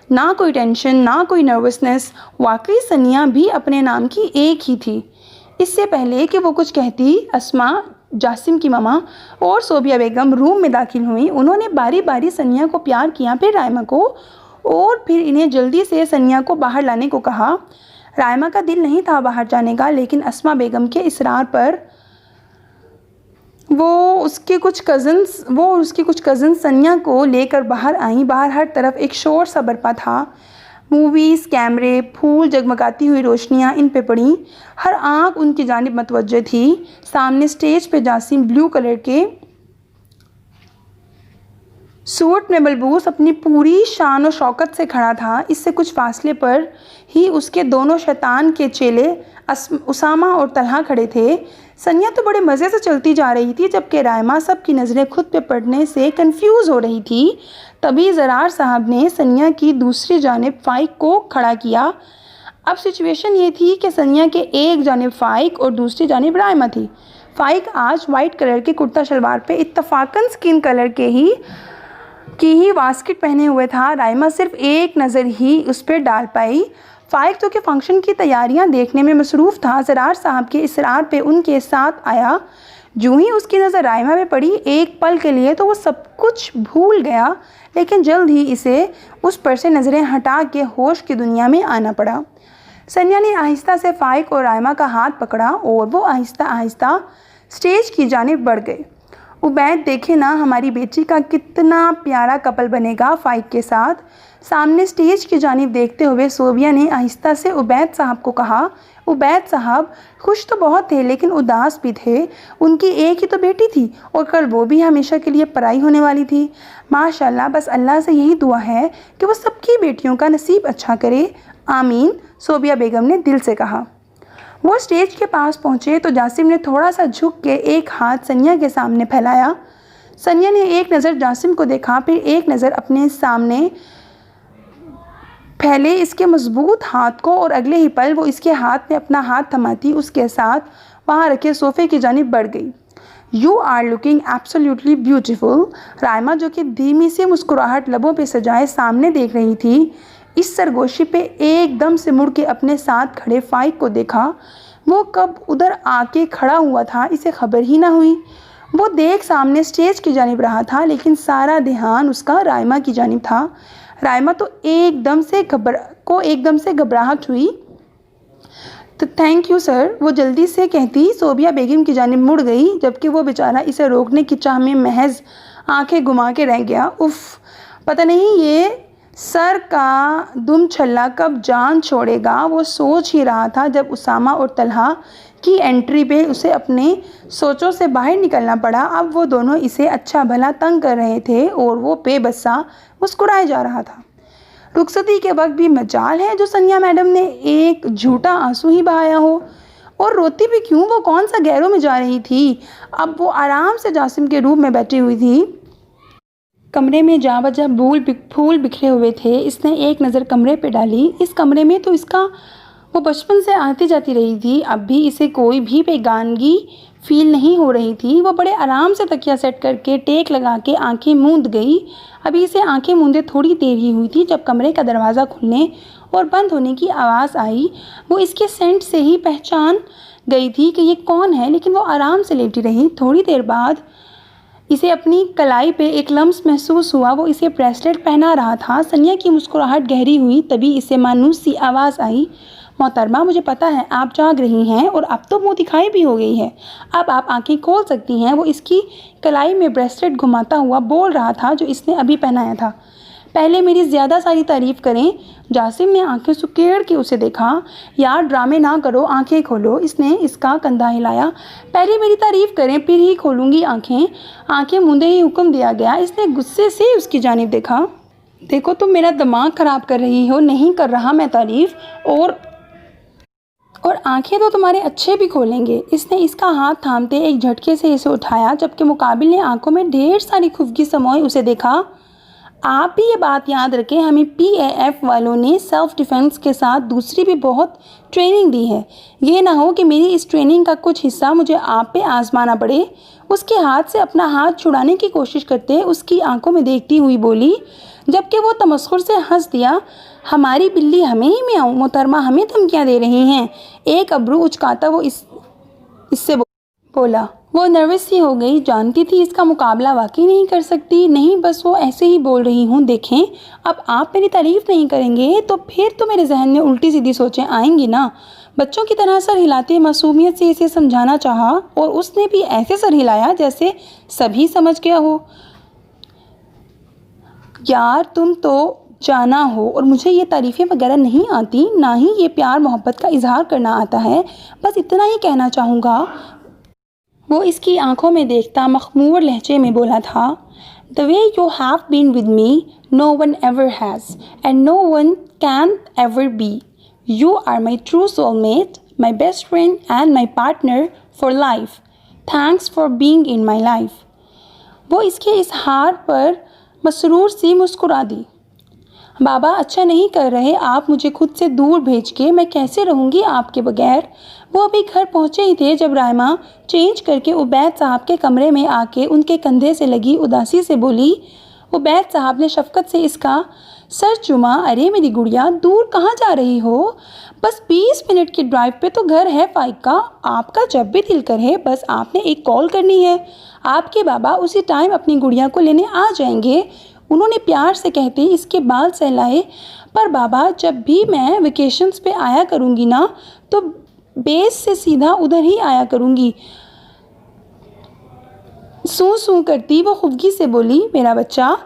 ना कोई टेंशन, ना कोई नर्वसनेस। वाकई सनिया भी अपने नाम की एक ही थी। इससे पहले कि वो कुछ कहती, अस्मा, जासिम की मामा और सोबिया बेगम रूम में दाखिल हुई। उन्होंने बारी बारी सनिया को प्यार किया, फिर रायमा को, और फिर इन्हें जल्दी से सनिया को बाहर लाने को कहा। रायमा का दिल नहीं था बाहर जाने का, लेकिन अस्मा बेगम के इसरार पर वो उसके कुछ कज़न्स सनिया को लेकर बाहर आईं। बाहर हर तरफ एक शोर सा बरपा था। मूवीज़, कैमरे, फूल, जगमगाती हुई रोशनियां इन पे पड़ी। हर आंख उनकी जानिब मतवज्जह थी। सामने स्टेज पे जासिम ब्लू कलर के सूट में बलबूस अपनी पूरी शान और शौकत से खड़ा था। इससे कुछ फासले पर ही उसके दोनों शैतान के चेले उसामा और तलहा खड़े थे। सनिया तो बड़े मज़े से चलती जा रही थी, जबकि रायमा सब की नज़रें खुद पे पड़ने से कंफ्यूज हो रही थी। तभी ज़रार साहब ने सनिया की दूसरी जानिब फ़ाइक को खड़ा किया। अब सिचुएशन ये थी कि सनिया के एक जानिब फ़ाइक और दूसरी जानिब रायमा थी। फ़ाइक आज वाइट कलर के कुर्ता शलवार पे इत्तफाकन स्किन कलर की ही वास्किट पहने हुए था। रायमा सिर्फ एक नज़र ही उस पर डाल पाई। फ़ाइक तो के फंक्शन की तैयारियां देखने में मसरूफ़ था। ज़रार साहब के इसरार पे उनके साथ आया। जो ही उसकी नज़र रायमा पे पड़ी, एक पल के लिए तो वो सब कुछ भूल गया, लेकिन जल्द ही इसे उस पर से नज़रें हटा के होश की दुनिया में आना पड़ा। सनिया ने आहिस्ता से फ़ाइक और रायमा का हाथ पकड़ा और वो आहिस्ता आहिस्ता स्टेज की जानिब बढ़ गए। उबैद, देखे ना हमारी बेटी का कितना प्यारा कपल बनेगा फ़ाइक के साथ। सामने स्टेज की जानिब देखते हुए सोबिया ने आहिस्ता से उबैद साहब को कहा। उबैद साहब खुश तो बहुत थे, लेकिन उदास भी थे। उनकी एक ही तो बेटी थी और कल वो भी हमेशा के लिए पराई होने वाली थी। माशाल्लाह, बस अल्लाह से यही दुआ है कि वो सबकी बेटियों का नसीब अच्छा करे। आमीन, सोबिया बेगम ने दिल से कहा। वो स्टेज के पास पहुँचे तो जासिम ने थोड़ा सा झुक के एक हाथ सनिया के सामने फैलाया। सनिया ने एक नज़र जासिम को देखा, फिर एक नज़र अपने सामने फैले इसके मजबूत हाथ को, और अगले ही पल वो इसके हाथ में अपना हाथ थमाती उसके साथ वहाँ रखे सोफ़े की जानिब बढ़ गई। You are looking absolutely beautiful. Raima, जो कि धीमी सी मुस्कुराहट लबों पे सजाए सामने देख रही थी, इस सरगोशी पे एकदम से मुड़ के अपने साथ खड़े फ़ाइक को देखा। वो कब उधर आके खड़ा हुआ था इसे खबर ही ना हुई। वो देख सामने स्टेज की जानिब रहा था, लेकिन सारा ध्यान उसका रायमा की जानिब था। रायमा तो एकदम से घबराहट हुई। तो थैंक यू सर, वो जल्दी से कहती सोबिया बेगम की जानिब मुड़ गई, जबकि वो बेचारा इसे रोकने की चाह में महज आंखें घुमा के रह गया। उफ़, पता नहीं ये सर का दुम छल्ला कब जान छोड़ेगा, वो सोच ही रहा था जब उसामा और तलहा की एंट्री पे उसे अपने सोचों से बाहर निकलना पड़ा। अब वो दोनों इसे अच्छा भला तंग कर रहे थे और वो बेबसा मुस्कुराए जा रहा था। रुखसती के वक्त भी मजाल है जो सनिया मैडम ने एक झूठा आंसू ही बहाया हो। और रोती भी क्यों, वो कौन सा गैरों में जा रही थी। अब वो आराम से जासिम के रूम में बैठी हुई थी। कमरे में जा बजा फूल बिखरे हुए थे। इसने एक नज़र कमरे पे डाली। इस कमरे में तो इसका वो बचपन से आती जाती रही थी। अब भी इसे कोई भी बेगानगी फील नहीं हो रही थी। वो बड़े आराम से तकिया सेट करके टेक लगा के आंखें मूंद गई। अभी इसे आंखें मूंदे थोड़ी देर ही हुई थी जब कमरे का दरवाज़ा खुलने और बंद होने की आवाज़ आई। वो इसके सेंट से ही पहचान गई थी कि ये कौन है, लेकिन वो आराम से लेटी रही। थोड़ी देर बाद इसे अपनी कलाई पे एक लम्स महसूस हुआ। वो इसे ब्रेसलेट पहना रहा था। सनिया की मुस्कुराहट गहरी हुई। तभी इसे मानूस सी आवाज़ आई, मोहतरमा, मुझे पता है आप जाग रही हैं और अब तो मुँह दिखाई भी हो गई है। अब आप आंखें खोल सकती हैं। वो इसकी कलाई में ब्रेसलेट घुमाता हुआ बोल रहा था जो इसने अभी पहनाया था। पहले मेरी ज़्यादा सारी तारीफ़ करें। जासिम ने आंखें सुकेड़ के उसे देखा। यार ड्रामे ना करो, आंखें खोलो। इसने इसका कंधा हिलाया। पहले मेरी तारीफ़ करें फिर ही खोलूँगी आंखें। आंखें मूंदे ही हुक्म दिया गया। इसने गुस्से से उसकी जानिब देखा। देखो तुम मेरा दिमाग ख़राब कर रही हो, नहीं कर रहा मैं तारीफ़। और और आंखें तो तुम्हारे अच्छे भी खोलेंगे। इसने इसका हाथ थामते एक झटके से इसे उठाया, जबकि मुकाबिल ने आंखों में ढेर सारी खुफगी समोए उसे देखा। आप भी ये बात याद रखें, हमें PAF वालों ने सेल्फ डिफेंस के साथ दूसरी भी बहुत ट्रेनिंग दी है। ये ना हो कि मेरी इस ट्रेनिंग का कुछ हिस्सा मुझे आप पे आजमाना पड़े। उसके हाथ से अपना हाथ छुड़ाने की कोशिश करते उसकी आंखों में देखती हुई बोली, जबकि वो तमस्खुर से हंस दिया। हमारी बिल्ली हमें ही मियाऊं, मोहतरमा हमें धमकियाँ दे रही हैं। एक अब्रू उचकाता वो इससे बोला। वो नर्वस सी हो गई, जानती थी इसका मुकाबला वाकई नहीं कर सकती। नहीं, बस वो ऐसे ही बोल रही हूँ। देखें, अब आप मेरी तारीफ़ नहीं करेंगे तो फिर तो मेरे जहन में उल्टी सीधी सोचें आएंगी ना। बच्चों की तरह सर हिलाते मासूमियत से इसे समझाना चाहा, और उसने भी ऐसे सर हिलाया जैसे सभी समझ गया हो। यार तुम तो जाना हो, और मुझे ये तारीफ़ें वगैरह नहीं आती, ना ही ये प्यार मोहब्बत का इजहार करना आता है। बस इतना ही कहना चाहूँगा। वो इसकी आंखों में देखता मखमूर लहजे में बोला था, the way you have been with me no one ever has and no one can ever be. You are my true soulmate, my best friend and my partner for life. Thanks for being in my life. वो इसके इस हार पर मसरूर सी मुस्कुरा दी। बाबा अच्छा नहीं कर रहे आप मुझे खुद से दूर भेज के, मैं कैसे रहूँगी आपके बगैर। वो अभी घर पहुँचे ही थे जब रायमा चेंज करके उबैद साहब के कमरे में आके उनके कंधे से लगी उदासी से बोली। उबैद साहब ने शफकत से इसका सर चुमा। अरे मेरी गुड़िया, दूर कहाँ जा रही हो? बस 20 मिनट की ड्राइव पे तो घर है फाइक का। आपका जब भी दिल करे बस आपने एक कॉल करनी है, आपके बाबा उसी टाइम अपनी गुड़िया को लेने आ जाएंगे। उन्होंने प्यार से कहते इसके बाल सहलाए। पर बाबा, जब भी मैं वेकेशंस पे आया करूँगी ना, तो बेस से सीधा उधर ही आया करूँगी। सूं सूं करती वो खुफगी से बोली, मेरा बच्चा।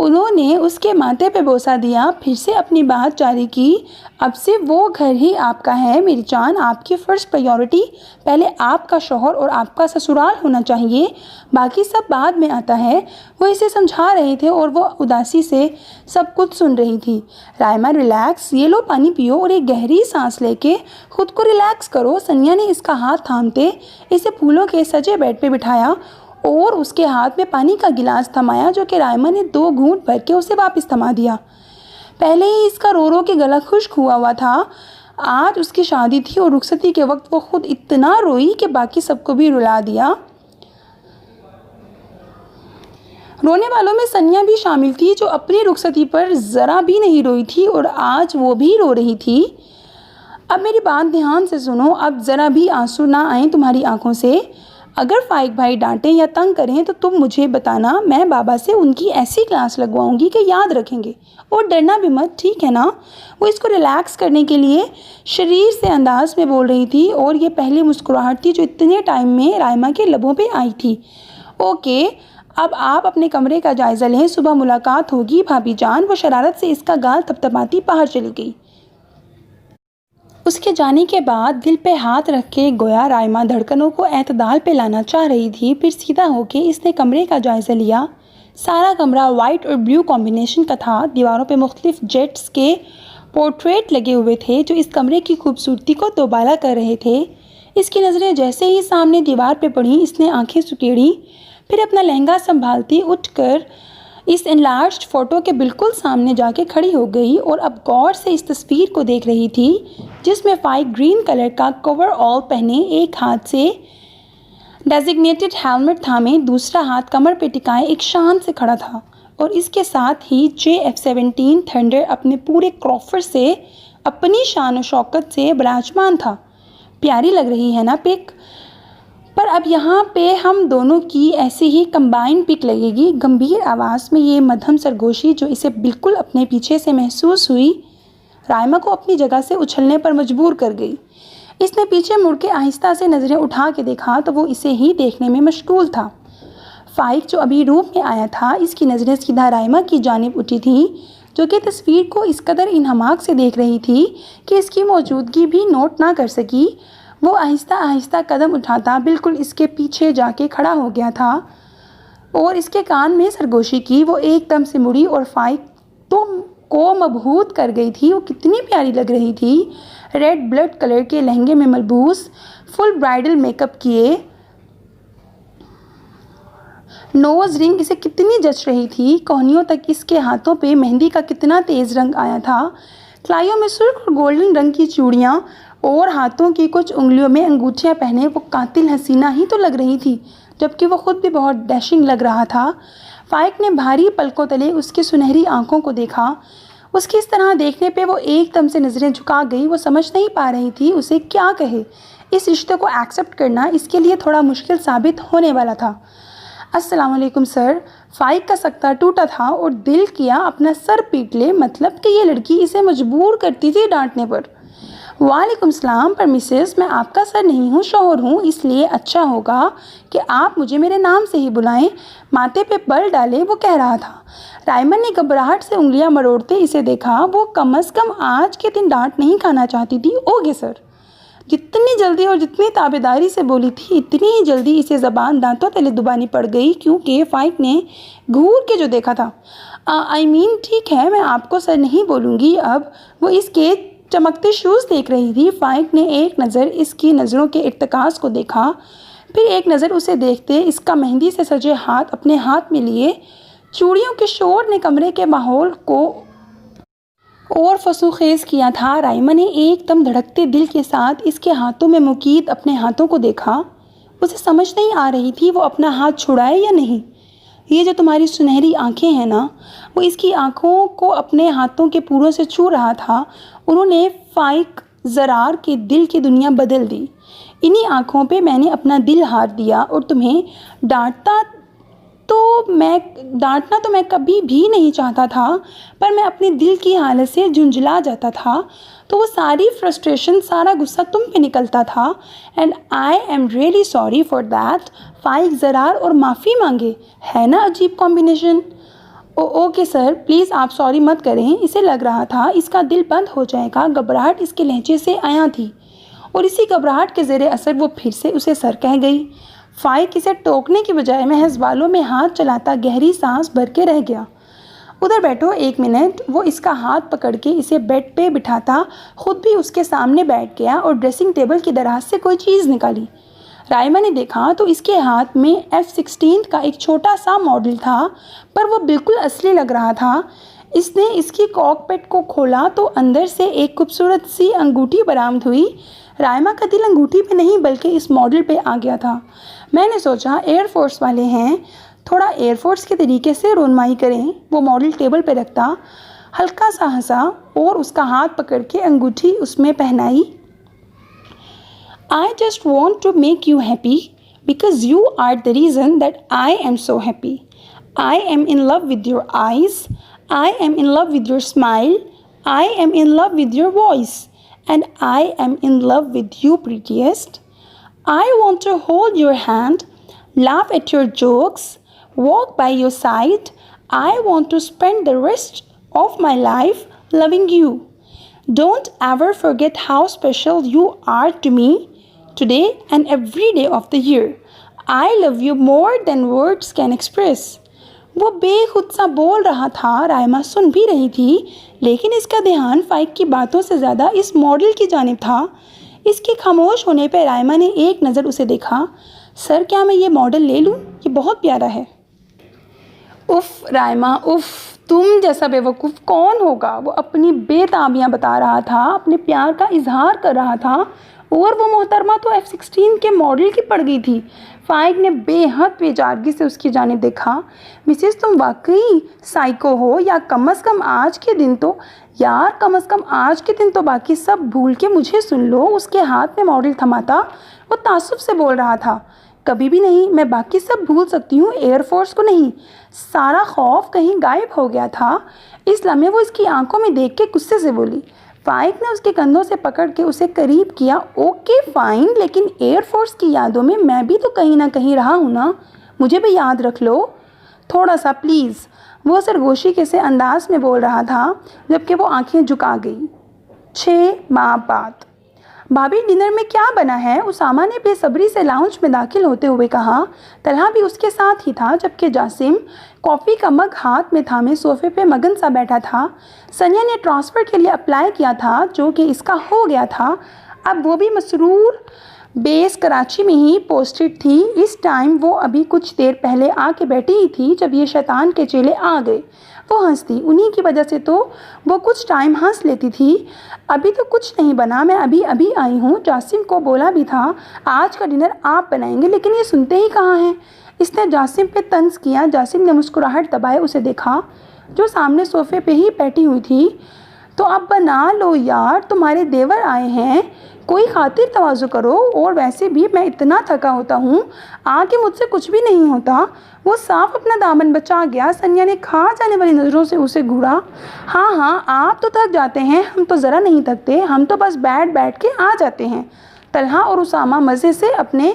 उन्होंने उसके माथे पे बोसा दिया, फिर से अपनी बात जारी की। अब से वो घर ही आपका है मेरी जान। आपकी फ़र्स्ट प्रायोरिटी पहले आपका शौहर और आपका ससुराल होना चाहिए, बाकी सब बाद में आता है। वो इसे समझा रहे थे और वो उदासी से सब कुछ सुन रही थी। रायमा रिलैक्स, ये लो पानी पियो और एक गहरी सांस लेके खुद को रिलैक्स करो। सनिया ने इसका हाथ थामते इसे फूलों के सजे बेड पे बिठाया और उसके हाथ में पानी का गिलास थमाया, जो कि रायमा ने 2 घूंट भर के उसे वापस थमा दिया। पहले ही इसका रो रो के गला खुश्क हुआ था। आज उसकी शादी थी और रुखसती के वक्त वो खुद इतना रोई कि बाकी सबको भी रुला दिया। रोने वालों में सनिया भी शामिल थी, जो अपनी रुखसती पर ज़रा भी नहीं रोई थी और आज वो भी रो रही थी। अब मेरी बात ध्यान से सुनो, अब ज़रा भी आंसू ना आए तुम्हारी आंखों से। अगर फाइक भाई डांटें या तंग करें तो तुम मुझे बताना, मैं बाबा से उनकी ऐसी क्लास लगवाऊंगी कि याद रखेंगे। और डरना भी मत, ठीक है ना? वो इसको रिलैक्स करने के लिए शरीर से अंदाज में बोल रही थी, और ये पहली मुस्कुराहट थी जो इतने टाइम में रायमा के लबों पे आई थी। ओके, अब आप अपने कमरे का जायज़ा लें, सुबह मुलाकात होगी भाभी जान। वो शरारत से इसका गाल थपथपाती बाहर चली गई। उसके जाने के बाद दिल पे हाथ रख के गोया रायमा धड़कनों को एतदाल पे लाना चाह रही थी। फिर सीधा होके इसने कमरे का जायज़ा लिया। सारा कमरा वाइट और ब्लू कॉम्बिनेशन का था। दीवारों पे मुख्तलिफ जेट्स के पोर्ट्रेट लगे हुए थे जो इस कमरे की खूबसूरती को दोबाला कर रहे थे। इसकी नज़रें जैसे ही सामने दीवार पे पड़ी, इसने आंखें सुकेड़ी। फिर अपना लहंगा संभालती उठकर इस एनलार्ज्ड फ़ोटो के बिल्कुल सामने जाके खड़ी हो गई और अब गौर से इस तस्वीर को देख रही थी, जिसमें फाइक ग्रीन कलर का कवर ऑल पहने, एक हाथ से डेजिग्नेटेड हेलमेट थामे, दूसरा हाथ कमर पे टिकाए एक शान से खड़ा था। और इसके साथ ही JF-17 थंडर अपने पूरे क्रॉफर से, अपनी शान और शौकत से विराजमान था। प्यारी लग रही है ना पिक? पर अब यहाँ पे हम दोनों की ऐसी ही कंबाइंड पिक लगेगी। गंभीर आवाज़ में ये मध्यम सरगोशी जो इसे बिल्कुल अपने पीछे से महसूस हुई, रायमा को अपनी जगह से उछलने पर मजबूर कर गई। इसने पीछे मुड़ के आहिस्ता से नज़रें उठा के देखा तो वो इसे ही देखने में मशगूल था। फाइक जो अभी रूम में आया था, इसकी नज़रें सीधा रायमा की जानिब उठी थी, जो कि तस्वीर को इस कदर इन्हमाक से देख रही थी कि इसकी मौजूदगी भी नोट ना कर सकी। वो आहिस्ता आहिस्ता कदम उठाता बिल्कुल इसके पीछे जाके खड़ा हो गया था और इसके कान में सरगोशी की। वो एकदम से मुड़ी और फाइक तो को मबहूत कर गई थी। वो कितनी प्यारी लग रही थी, रेड ब्लड कलर के लहंगे में मलबूस, फुल ब्राइडल मेकअप किए, नोज़ रिंग इसे कितनी जच रही थी, कोहनियों तक इसके हाथों पे मेहंदी का कितना तेज़ रंग आया था, कलाइयों में सुर्ख और गोल्डन रंग की चूड़ियाँ और हाथों की कुछ उंगलियों में अंगूठियाँ पहने वो कातिल हसीना ही तो लग रही थी, जबकि वो खुद भी बहुत डैशिंग लग रहा था। फाइक ने भारी पलकों तले उसकी सुनहरी आंखों को देखा। उसकी इस तरह देखने पे वो एकदम से नज़रें झुका गई। वो समझ नहीं पा रही थी उसे क्या कहे। इस रिश्ते को एक्सेप्ट करना इसके लिए थोड़ा मुश्किल साबित होने वाला था। अस्सलाम वालेकुम सर। फाइक का सकता टूटा था और दिल किया अपना सर पीट ले, मतलब कि ये लड़की इसे मजबूर करती थी डांटने पर। वालेकुम सलाम, पर मिसेस मैं आपका सर नहीं हूँ, शौहर हूँ, इसलिए अच्छा होगा कि आप मुझे मेरे नाम से ही बुलाएं। माथे पे बल डाले वो कह रहा था। रायमन ने घबराहट से उंगलियां मरोड़ते इसे देखा। वो कम अज़ कम आज के दिन डांट नहीं खाना चाहती थी। Okay sir. जितनी जल्दी और जितनी ताबेदारी से बोली थी, इतनी ही जल्दी इसे ज़बान दांतों तले दबानी पड़ गई, क्योंकि फाइक ने घूर के जो देखा था। आई मीन ठीक है, मैं आपको सर नहीं बोलूँगी अब। वो इसके चमकते शूज़ देख रही थी। फाइक ने एक नज़र इसकी नज़रों के इर्तिकाज़ को देखा, फिर एक नज़र उसे देखते इसका मेहंदी से सजे हाथ अपने हाथ में लिए। चूड़ियों के शोर ने कमरे के माहौल को और फसूखेज़ किया था। राइमा ने एकदम धड़कते दिल के साथ इसके हाथों में मुकीद अपने हाथों को देखा। उसे समझ नहीं आ रही थी वो अपना हाथ छुड़ाए या नहीं। ये जो तुम्हारी सुनहरी आंखें हैं ना, वो इसकी आंखों को अपने हाथों के पूरों से छू रहा था। उन्होंने फाइक ज़रार के दिल की दुनिया बदल दी। इन्हीं आंखों पे मैंने अपना दिल हार दिया और तुम्हें डांटना तो मैं कभी भी नहीं चाहता था, पर मैं अपने दिल की हालत से झुंझला जाता था, तो वो सारी फ्रस्ट्रेशन, सारा गुस्सा तुम पे निकलता था। And I am really sorry for that. Faiq Zarar और माफ़ी मांगे, है ना अजीब कॉम्बिनेशन। ओके सर, प्लीज़ आप सॉरी मत करें। इसे लग रहा था इसका दिल बंद हो जाएगा। घबराहट इसके लहजे से आया थी और इसी घबराहट के ज़ेरे असर वो फिर से उसे सर कह गई। फाइक इसे टोकने की बजाय महज बालों में हाथ चलाता गहरी सांस भर के रह गया। उधर बैठो, 1 मिनट। वो इसका हाथ पकड़ के इसे बेड पे बिठाता खुद भी उसके सामने बैठ गया और ड्रेसिंग टेबल की दराज से कोई चीज़ निकाली। राइमा ने देखा तो इसके हाथ में F-16 का एक छोटा सा मॉडल था, पर वो बिल्कुल असली लग रहा था। इसने इसकी कॉकपिट को खोला तो अंदर से एक खूबसूरत सी अंगूठी बरामद हुई। राइमा का दिल अंगूठी पे नहीं बल्कि इस मॉडल पे आ गया था। मैंने सोचा एयरफोर्स वाले हैं, थोड़ा एयरफोर्स के तरीके से रोनमाई करें। वो मॉडल टेबल पे रखता, हल्का सा हंसा और उसका हाथ पकड़ के अंगूठी उसमें पहनाई। I just want to make you happy because you are the reason that I am so happy. I am in love with your eyes. I am in love with your smile. I am in love with your voice. And I am in love with you, prettiest. I want to hold your hand, laugh at your jokes, walk by your side. I want to spend the rest of my life loving you. Don't ever forget how special you are to me today and every day of the year. I love you more than words can express. वो बेखुद सा बोल रहा था। राइमा सुन भी रही थी, लेकिन इसका ध्यान फाइक की बातों से ज़्यादा इस मॉडल की जानिब था। इसके खामोश होने पर राइमा ने एक नज़र उसे देखा। सर, क्या मैं ये मॉडल ले लूँ? ये बहुत प्यारा है। उफ़ राइमा, उफ़, तुम जैसा बेवकूफ़ कौन होगा। वो अपनी बेताबियाँ बता रहा था, अपने प्यार का इजहार कर रहा था, और वो मोहतरमा तो F-16 के मॉडल की पड़ गई थी। फाइक ने बेहद बेजारगी से उसकी जानिब देखा। मिसेस, तुम वाकई साइको हो, या कम अज़ कम आज के दिन तो कम अज़ कम आज के दिन तो बाकी सब भूल के मुझे सुन लो। उसके हाथ में मॉडल थमाता वो तासुब से बोल रहा था। कभी भी नहीं, मैं बाकी सब भूल सकती हूँ, एयरफोर्स को नहीं। सारा खौफ कहीं गायब हो गया था। इस लम्हे वो इसकी आंखों में देख के गुस्से से बोली। फाइक ने उसके कंधों से पकड़ के उसे करीब किया। ओके फाइन, लेकिन एयरफोर्स की यादों में मैं भी तो कहीं ना कहीं रहा हूँ ना, मुझे भी याद रख लो थोड़ा सा प्लीज़। वो सरगोशी के से अंदाज में बोल रहा था, जबकि वो आंखें झुका गई। 6 माह बाद भाभी डिनर में क्या बना है? उसामा ने बेसब्री से लाउंज में दाखिल होते हुए कहा। तलहा भी उसके साथ ही था, जबकि जासिम कॉफ़ी का मग हाथ में थामे सोफे पे मगन सा बैठा था। सनिया ने ट्रांसफ़र के लिए अप्लाई किया था, जो कि इसका हो गया था। अब वो भी मसरूर बेस कराची में ही पोस्टेड थी। इस टाइम वो अभी कुछ देर पहले आके बैठी ही थी जब ये शैतान के चेले आ गए। वो हंसती, उन्हीं की वजह से तो वो कुछ टाइम हंस लेती थी। अभी तो कुछ नहीं बना, मैं अभी अभी आई हूँ। जासिम को बोला भी था आज का डिनर आप बनाएंगे, लेकिन ये सुनते ही कहाँ हैं। इसने जासिम पे तंज किया। जासिम ने मुस्कुराहट दबाए उसे देखा, जो सामने सोफे पे ही बैठी हुई थी। तो अब बना लो यार, तुम्हारे देवर आए हैं, कोई खातिर तवाज़ु करो। और वैसे भी मैं इतना थका होता हूँ, आके मुझसे कुछ भी नहीं होता। वो साफ अपना दामन बचा गया। सनिया ने खा जाने वाली नज़रों से उसे घूरा। हाँ हाँ, आप तो थक जाते हैं, हम तो ज़रा नहीं थकते, हम तो बस बैठ बैठ के आ जाते हैं। तलहा और उसामा मज़े से अपने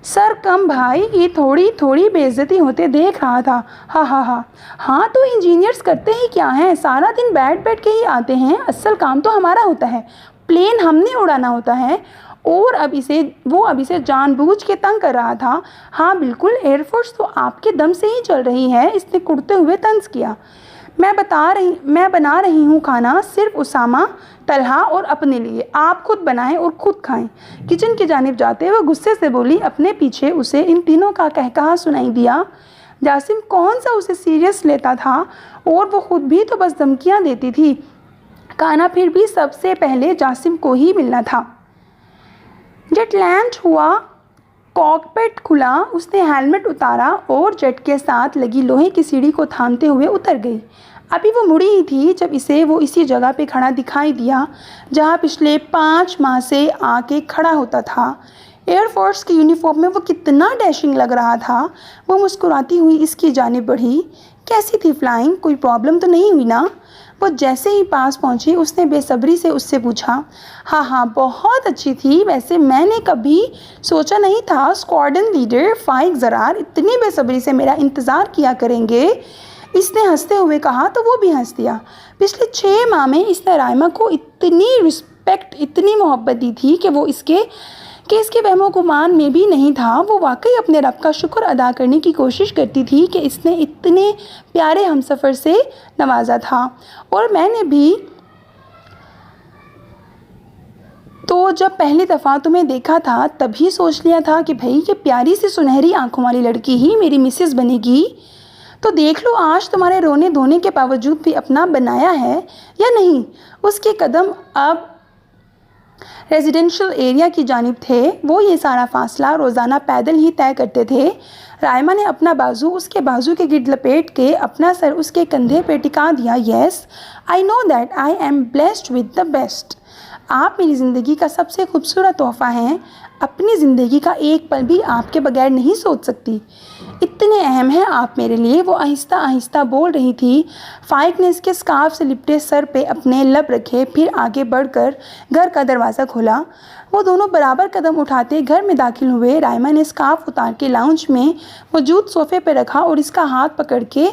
सर कम भाई की थोड़ी थोड़ी बेइज्जती होते देख रहा था। हाँ हाँ हाँ हाँ, तो इंजीनियर्स करते ही क्या हैं, सारा दिन बैठ बैठ के ही आते हैं। असल काम तो हमारा होता है, प्लेन हमने उड़ाना होता है। और अब इसे जानबूझ के तंग कर रहा था। हाँ बिल्कुल, एयरफोर्स तो आपके दम से ही चल रही है, इसने कुड़ते हुए तंज किया। मैं बना रही हूँ खाना, सिर्फ उसामा, तलहा और अपने लिए। आप खुद बनाएं और खुद खाएं। किचन की जानिब जाते हुए गुस्से से बोली। अपने पीछे उसे इन तीनों का कहकहा सुनाई दिया। जासिम कौन सा उसे सीरियस लेता था, और वो खुद भी तो बस धमकियाँ देती थी। खाना फिर भी सबसे पहले जासिम को ही मिलना था। जेट लैंड हुआ, कॉकपिट खुला, उसने हेलमेट उतारा और जेट के साथ लगी लोहे की सीढ़ी को थामते हुए उतर गई। अभी वो मुड़ी ही थी जब वो इसी जगह पे खड़ा दिखाई दिया जहाँ पिछले 5 माह से आके खड़ा होता था। एयरफोर्स की यूनिफॉर्म में वो कितना डैशिंग लग रहा था। वो मुस्कुराती हुई इसकी जानिब बढ़ी। कैसी थी फ्लाइंग, कोई प्रॉब्लम तो नहीं हुई ना? वो जैसे ही पास पहुंची उसने बेसब्री से उससे पूछा। हाँ हाँ, बहुत अच्छी थी। वैसे मैंने कभी सोचा नहीं था स्क्वाड्रन लीडर फाइक ज़रार इतनी बेसब्री से मेरा इंतज़ार किया करेंगे, इसने हंसते हुए कहा। तो वो भी हंस दिया। पिछले 6 माह में इसने राइमा को इतनी रिस्पेक्ट, इतनी मोहब्बत दी थी कि वो इसके वहमो गुमान में भी नहीं था। वो वाकई अपने रब का शुक्र अदा करने की कोशिश करती थी कि इसने इतने प्यारे हमसफ़र से नवाजा था। और मैंने भी तो जब पहली दफ़ा तुम्हें देखा था तभी सोच लिया था कि भाई ये प्यारी सी सुनहरी आंखों वाली लड़की ही मेरी मिसेस बनेगी। तो देख लो आज तुम्हारे रोने धोने के बावजूद भी अपना बनाया है या नहीं। उसके कदम अब रेजिडेंशियल एरिया की जानिब थे। वो ये सारा फासला रोज़ाना पैदल ही तय करते थे। राइमा ने अपना बाजू उसके बाजू के गिर्द लपेट के अपना सर उसके कंधे पे टिका दिया। Yes, I know that I am blessed with the best. आप मेरी ज़िंदगी का सबसे खूबसूरत तोहफ़ा हैं। अपनी ज़िंदगी का एक पल भी आपके बगैर नहीं सोच सकती, इतने अहम हैं आप मेरे लिए। वो आहिस्ता आहिस्ता बोल रही थी। फाइक ने इसके स्कार्फ से लिपटे सर पे अपने लब रखे, फिर आगे बढ़कर घर का दरवाज़ा खोला। वो दोनों बराबर कदम उठाते घर में दाखिल हुए। राइमा ने स्कार्फ उतार के लाउंज में मौजूद सोफ़े पे रखा और इसका हाथ पकड़ के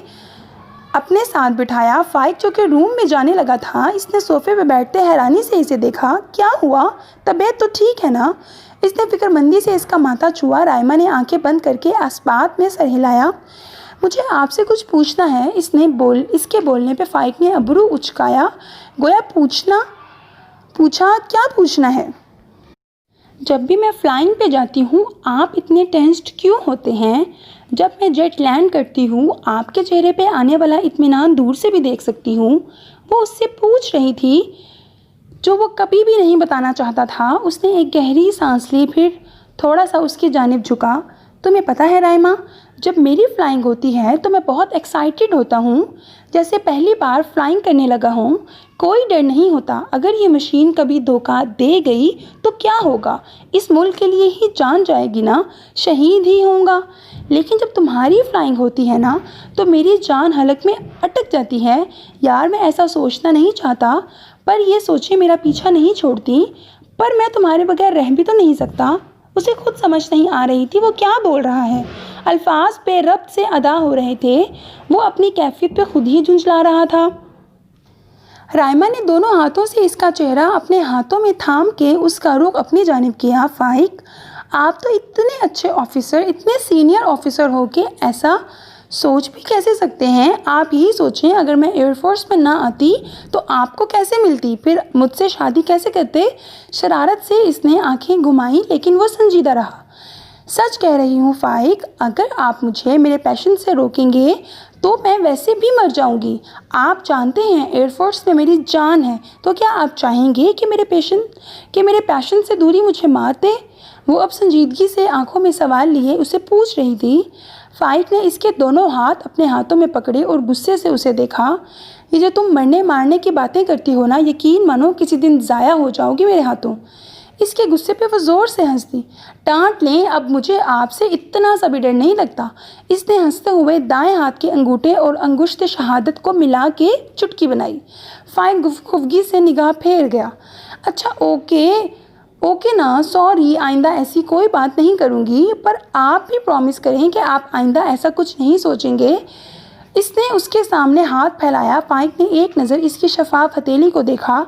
अपने साथ बिठाया। फाइक जो कि रूम में जाने लगा था, इसने सोफ़े पे बैठते हैरानी से इसे देखा। क्या हुआ, तबीयत तो ठीक है ना? इसने फिक्रमंदी से इसका माथा छुआ। राइमा ने आंखें बंद करके आसपास में सर हिलाया। मुझे आपसे कुछ पूछना है, इसके बोलने पे फाइक ने अबरू उचकाया, गोया पूछा क्या पूछना है? जब भी मैं फ्लाइंग पे जाती हूँ आप इतने टेंस्ड क्यों होते हैं? जब मैं जेट लैंड करती हूँ आपके चेहरे पे आने वाला इत्मीनान दूर से भी देख सकती हूँ। वो उससे पूछ रही थी जो वो कभी भी नहीं बताना चाहता था। उसने एक गहरी सांस ली, फिर थोड़ा सा उसकी जानिब झुका। तुम्हें पता है राइमा, जब मेरी फ़्लाइंग होती है तो मैं बहुत एक्साइटेड होता हूँ, जैसे पहली बार फ्लाइंग करने लगा हूँ। कोई डर नहीं होता। अगर ये मशीन कभी धोखा दे गई तो क्या होगा? इस मुल्क के लिए ही जान जाएगी ना, शहीद ही होगा। लेकिन जब तुम्हारी फ्लाइंग होती है ना तो मेरी जान हलक में अटक जाती है। यार मैं ऐसा सोचना नहीं चाहता, पर ये सोचे मेरा पीछा नहीं छोड़ती, पर मैं तुम्हारे बगैर रह भी तो नहीं सकता। उसे खुद समझ नहीं आ रही थी वो क्या बोल रहा है। अल्फाज पे रब्त से अदा हो रहे थे। वो अपनी कैफियत पे खुद ही झुंझला रहा था। राइमा ने दोनों हाथों से इसका चेहरा अपने हाथों में थाम के उसका रुख अपनी जानिब किया। फाइक, आप तो इतने अच्छे ऑफिसर, इतने सीनियर ऑफिसर हो के ऐसा सोच भी कैसे सकते हैं? आप यही सोचें, अगर मैं एयरफोर्स में ना आती तो आपको कैसे मिलती, फिर मुझसे शादी कैसे करते? शरारत से इसने आंखें घुमाई, लेकिन वो संजीदा रहा। सच कह रही हूँ फाइक, अगर आप मुझे मेरे पैशन से रोकेंगे तो मैं वैसे भी मर जाऊंगी। आप जानते हैं एयरफोर्स में मेरी जान है, तो क्या आप चाहेंगे कि मेरे पैशन से दूरी मुझे मार दे? वो अब संजीदगी से आंखों में सवाल लिए उसे पूछ रही थी। फाइक ने इसके दोनों हाथ अपने हाथों में पकड़े और गुस्से से उसे देखा। ये जो तुम मरने मारने की बातें करती हो ना, यकीन मानो किसी दिन ज़ाया हो जाओगी मेरे हाथों। इसके गुस्से पे वो ज़ोर से हंस दी। डांट लें, अब मुझे आपसे इतना सा भी डर नहीं लगता। इसने हंसते हुए दाएं हाथ के अंगूठे और अंगुश्त शहादत को मिला के चुटकी बनाई। फाइक खुफगी से निगाह फेर गया। अच्छा ओके ना, सॉरी, आइंदा ऐसी कोई बात नहीं करूँगी, पर आप भी प्रॉमिस करें कि आप आइंदा ऐसा कुछ नहीं सोचेंगे। इसने उसके सामने हाथ फैलाया। फाइक ने एक नज़र इसकी शफाफ हथेली को देखा,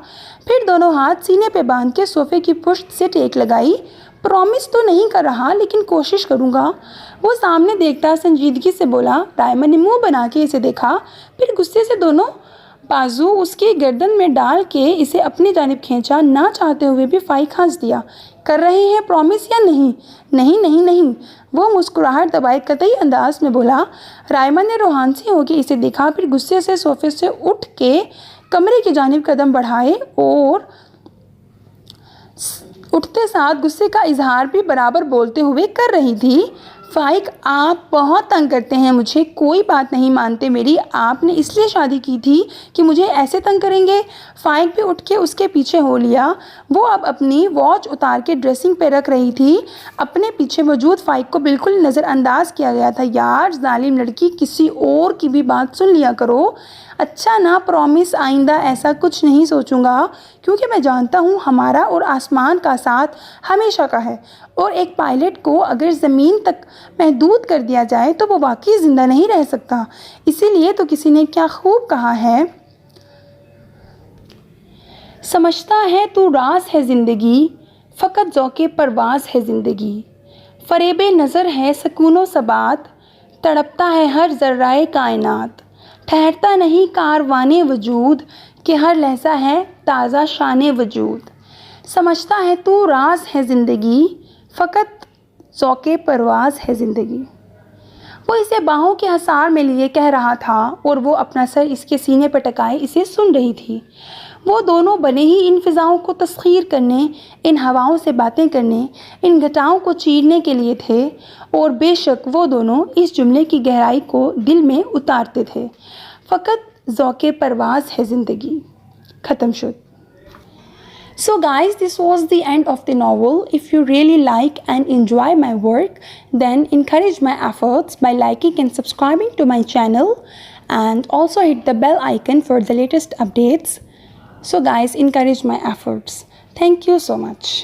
फिर दोनों हाथ सीने पे बांध के सोफे की पुश्त से टेक लगाई। प्रॉमिस तो नहीं कर रहा, लेकिन कोशिश करूँगा। वो सामने देखता संजीदगी से बोला। राइमा ने मुंह बना के इसे देखा, फिर गुस्से से दोनों बाजू उसके गर्दन में डाल के इसे अपनी जानिब खींचा। ना चाहते हुए भी फाइक हंस दिया। कर रहे हैं प्रॉमिस या नहीं? नहीं नहीं नहीं, वो मुस्कुराहट दबाए कतई अंदाज में बोला। राइमा ने रोहानसी होकर इसे देखा, फिर गुस्से से सोफे से उठ के कमरे की जानिब कदम बढ़ाए और उठते साथ गुस्से का इजहार भी बराबर बोलते हुए कर रही थी। फाइक, आप बहुत तंग करते हैं मुझे, कोई बात नहीं मानते मेरी। आपने इसलिए शादी की थी कि मुझे ऐसे तंग करेंगे? फाइक भी उठ के उसके पीछे हो लिया। वो अब अपनी वॉच उतार के ड्रेसिंग पे रख रही थी। अपने पीछे मौजूद फाइक को बिल्कुल नज़रअंदाज किया गया था। यार जालिम लड़की, किसी और की भी बात सुन लिया करो। अच्छा ना, प्रॉमिस आइंदा ऐसा कुछ नहीं सोचूंगा, क्योंकि मैं जानता हूँ हमारा और आसमान का साथ हमेशा का है, और एक पायलट को अगर ज़मीन तक महदूद कर दिया जाए तो वो वाकई ज़िंदा नहीं रह सकता। इसीलिए तो किसी ने क्या खूब कहा है, समझता है तू राज है ज़िंदगी, फ़कत ज़ौक़े परवाज़ है ज़िंदगी। फ़रेबे नज़र है सकूनो सबात, तड़पता है हर ज़र्राए कायनात। ठहरता नहीं कारवाने वजूद, कि हर लहज़ा है ताज़ा शाने वजूद। समझता है तू राज है ज़िंदगी, फ़कत ज़ौक़े परवाज़ है ज़िंदगी। वो इसे बाहों के हसार में लिए कह रहा था और वो अपना सर इसके सीने पर टकाए इसे सुन रही थी। वो दोनों बने ही इन फ़िज़ाओं को तस्ख़ीर करने, इन हवाओं से बातें करने, इन घटाओं को चीरने के लिए थे, और बेशक वो दोनों इस जुमले की गहराई को दिल में उतारते थे। फ़कत ज़ौक़े परवाज़ है ज़िंदगी। ख़त्म शुद। So guys, this was the end of the novel. If you really like and enjoy my work, then encourage my efforts by liking and subscribing to my channel, and also hit the bell icon for the latest updates. So guys, encourage my efforts. Thank you so much.